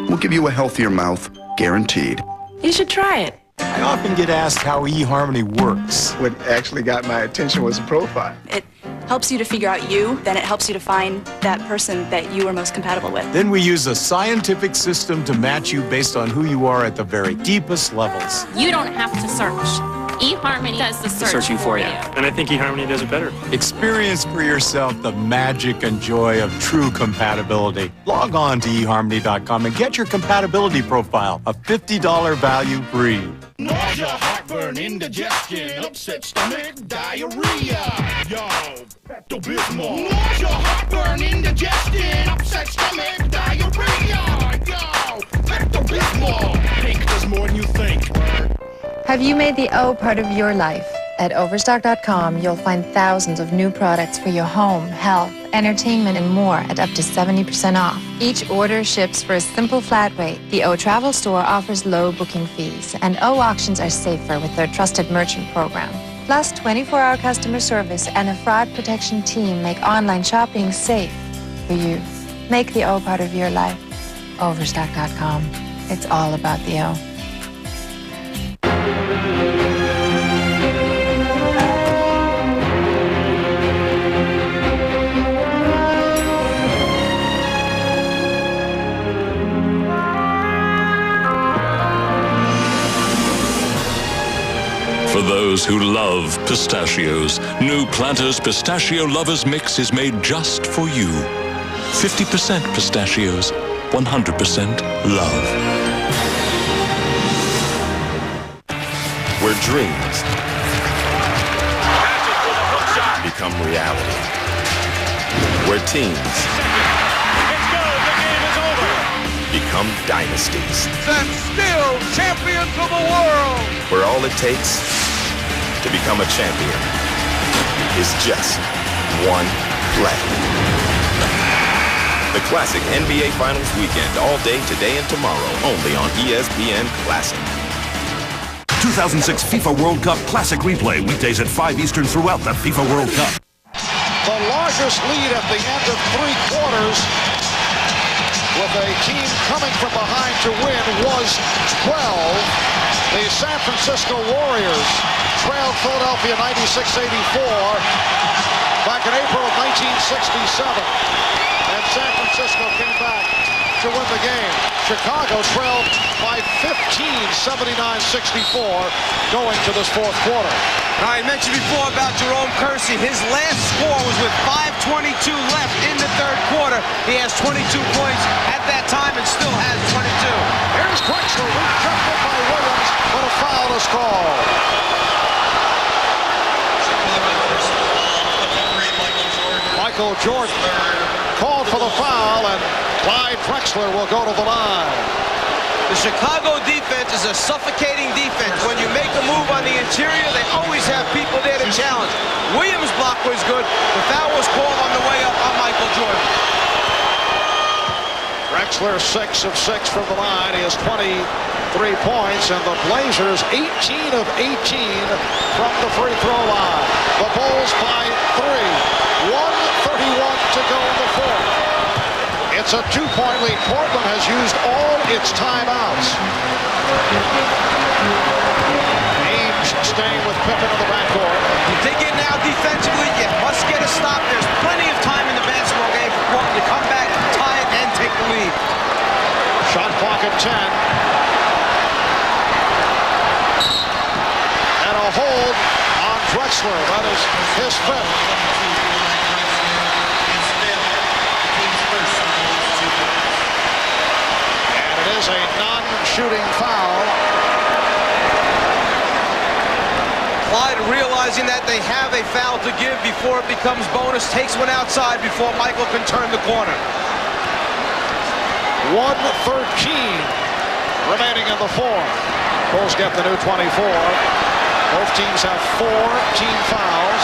We'll give you a healthier mouth, guaranteed. You should try it. I often get asked how eHarmony works. What actually got my attention was a profile. It helps you to figure out you, then it helps you to find that person that you are most compatible with. Then we use a scientific system to match you based on who you are at the very deepest levels. You don't have to search. eHarmony does the searching for you. And I think eHarmony does it better. Experience for yourself the magic and joy of true compatibility. Log on to eHarmony.com and get your compatibility profile, a $50 value free. Nausea, heartburn, indigestion, upset stomach, diarrhea. Yo, Pepto-Bismol. Nausea, heartburn, indigestion, upset stomach, diarrhea. Yo, Pepto-Bismol. Pink does more than you think. Have you made the O part of your life? At Overstock.com, you'll find thousands of new products for your home, health, entertainment, and more at up to 70% off. Each order ships for a simple flat rate. The O Travel Store offers low booking fees, and O Auctions are safer with their trusted merchant program. Plus, 24-hour customer service and a fraud protection team make online shopping safe for you. Make the O part of your life. Overstock.com. It's all about the O. For those who love pistachios, new Planters Pistachio Lovers Mix is made just for you. 50% pistachios, 100% love. Where dreams become reality. Where teams become dynasties. And still champions of the world. Where all it takes to become a champion is just one play. The classic NBA Finals weekend, all day today and tomorrow, only on ESPN Classic. 2006 FIFA World Cup Classic Replay, weekdays at 5 Eastern throughout the FIFA World Cup. The largest lead at the end of 3 quarters, with a team coming from behind to win, was 12. The San Francisco Warriors trailed Philadelphia 96-84 back in April of 1967. And San Francisco came back to win the game. Chicago trailed by 15, 79-64, going to this 4th quarter. I mentioned before about Jerome Kersey. His last score was with 5:22 left in the 3rd quarter. He has 22 points at that time and still has 22. Here's Drexler, rejected by Williams, but a foul is called. Michael Jordan called for the foul, and Clyde Drexler will go to the line. The Chicago defense is a suffocating defense. When you make a move on the interior, they always have people there to challenge. Williams' block was good. The foul was called on the way up on Michael Jordan. Drexler 6 of 6 from the line. He has 23 points, and the Blazers 18 of 18 from the free throw line. The Bulls by 3. 1:31 to go in the 4th. It's a 2-point lead. Portland has used all its timeouts. Ainge staying with Pippen in the backcourt. You dig in now defensively, you must get a stop. There's plenty of time in the basketball game for Portland to come back, tie it, and take the lead. Shot clock at 10. And a hold on Drexler. That is his 5th. A non-shooting foul. Clyde realized realizing that they have a foul to give before it becomes bonus, takes one outside before Michael can turn the corner. 1:13 remaining in the fourth. Bulls get the new 24. Both teams have 4 team fouls.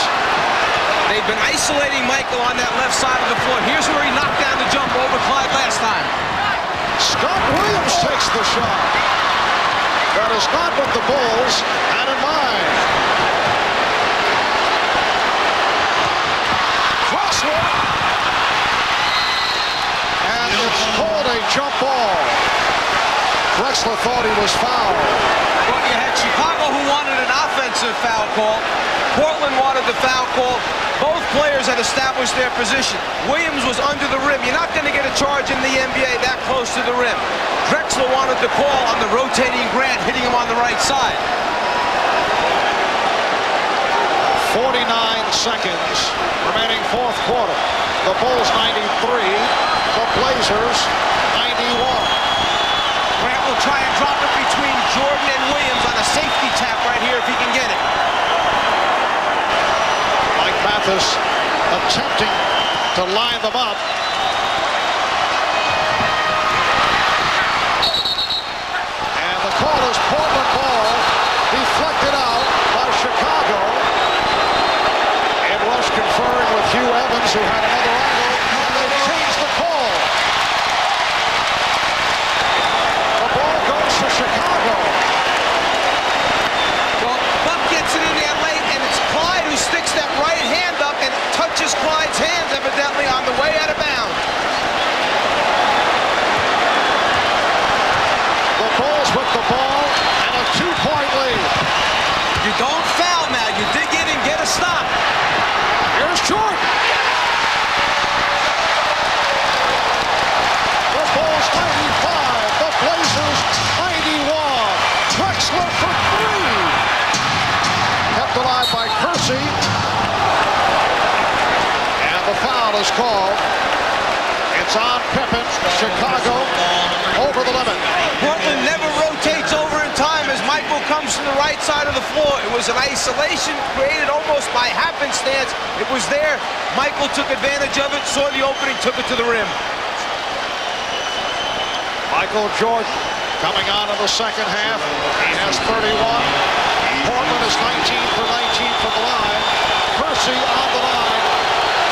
They've been isolating Michael on that left side of the floor. Here's where he knocked down the jump over Clyde last time. Scott Williams takes the shot. That is not what the Bulls had in mind. Drexler. And it's called a jump ball. Drexler thought he was fouled. Well, you had Chicago who wanted an offensive foul call. Portland wanted the foul call. Both players had established their position. Williams was under the rim. You're not going to get a charge in the NBA that close to the rim. Drexler wanted the call on the rotating Grant, hitting him on the right side. 49 seconds remaining fourth quarter. The Bulls 93, the Blazers 91. Grant will try and drop it between Jordan and Williams on a safety tap right here if he can get it. Mike Mathis attempting to line them up. And the call is Portland ball, deflected out by Chicago. And Rush conferring with Hugh Evans, who had another angle, and they changed the call. The ball goes to Chicago. Well, Buck gets it in there late, and it's Clyde who sticks that right hand up and touches Clyde's hands, evidently, on the way out of bounds. The Bulls with the ball and a 2-point lead. You don't foul now. You dig in and get a stop. Here's Jordan. The Bulls 95, the Blazers 91. Drexler for 3. Kept alive by Kersey. And the foul is called. It's on Pippen. Chicago over the limit. Portland never rotates over in time as Michael comes from the right side of the floor. It was an isolation created almost by happenstance. It was there. Michael took advantage of it, saw the opening, took it to the rim. Michael Jordan coming on in the second half. He has 31. Portland is 19 for 19 from the line. Kersey on the line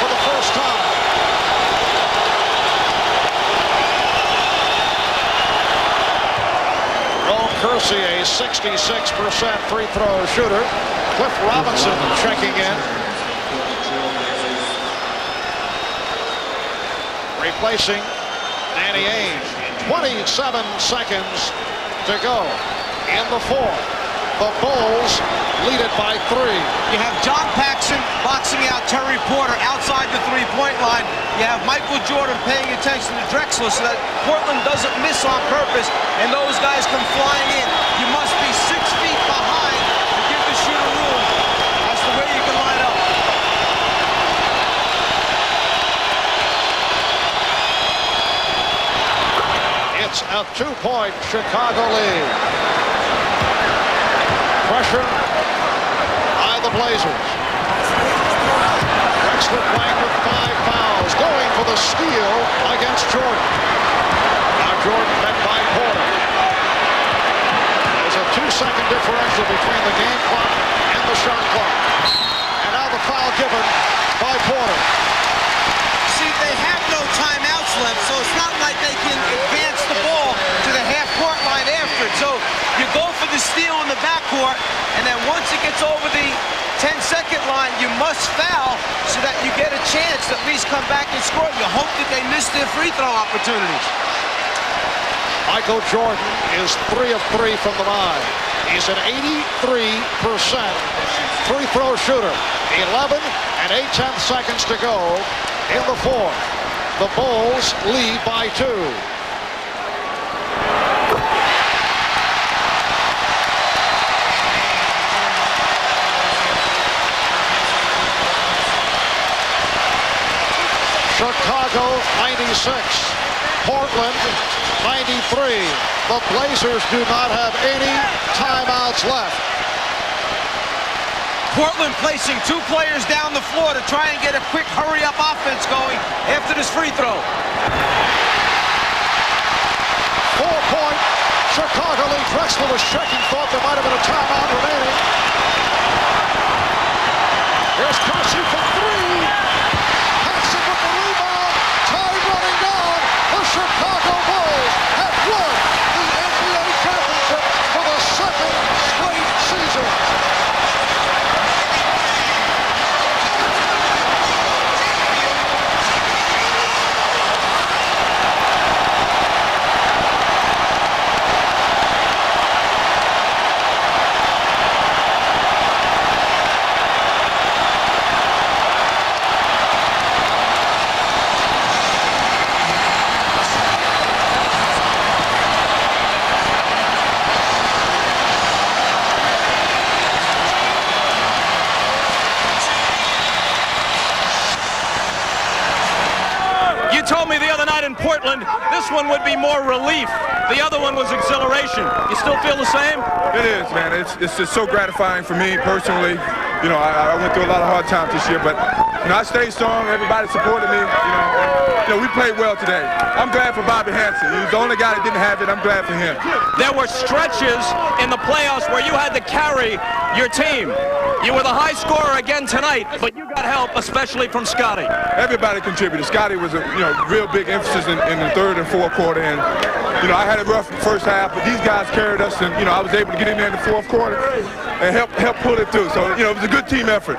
for the first time. Jerome Kersey, a 66% free throw shooter. Cliff Robinson checking in. Replacing Danny Ainge. 27 seconds to go in the fourth. The Bulls lead it by 3. You have John Paxson boxing out Terry Porter outside the three-point line. You have Michael Jordan paying attention to Drexler so that Portland doesn't miss on purpose, and those guys come flying in. You must be 6 feet behind to give the shooter room. That's the way you can line up. It's a 2-point Chicago lead. Pressure by the Blazers. Drexler playing with 5 fouls, going for the steal against Jordan. Now Jordan met by Porter. There's a 2-second differential between the game clock and the shot clock. And now the foul given by Porter. See, they have no timeouts left, so it's not like they can advance the ball to the half-court line after it. So you go for the steal in the backcourt, and then once it gets over the 10-second line, you must foul so that you get a chance to at least come back and score. You hope that they miss their free throw opportunities. Michael Jordan is 3 of 3 from the line. He's an 83% free throw shooter. 11 and 8/10 seconds to go in the fourth. The Bulls lead by 2. Chicago 96, Portland 93. The Blazers do not have any timeouts left. Portland placing 2 players down the floor to try and get a quick hurry-up offense going after this free throw. 4-point Chicago lead. Drexler was checking, thought there might have been a timeout remaining. Here's Kersey for 3. Paxson with the rebound. Time running down. The Chicago Bulls have won the NBA championship for the 2nd straight season. Told me the other night in Portland, this one would be more relief. The other one was exhilaration. You still feel the same? It is, man. It's just so gratifying for me personally. You know, I went through a lot of hard times this year, but you know, I stayed strong. Everybody supported me. You know, we played well today. I'm glad for Bobby Hansen. He was the only guy that didn't have it. I'm glad for him. There were stretches in the playoffs where you had to carry your team. You were the high scorer again tonight, but you got help, especially from Scottie. Everybody contributed. Scottie was a real big emphasis in the 3rd and 4th quarter, and you know, I had a rough first half, but these guys carried us, and you know, I was able to get in there in the 4th quarter and help pull it through. So you know, it was a good team effort.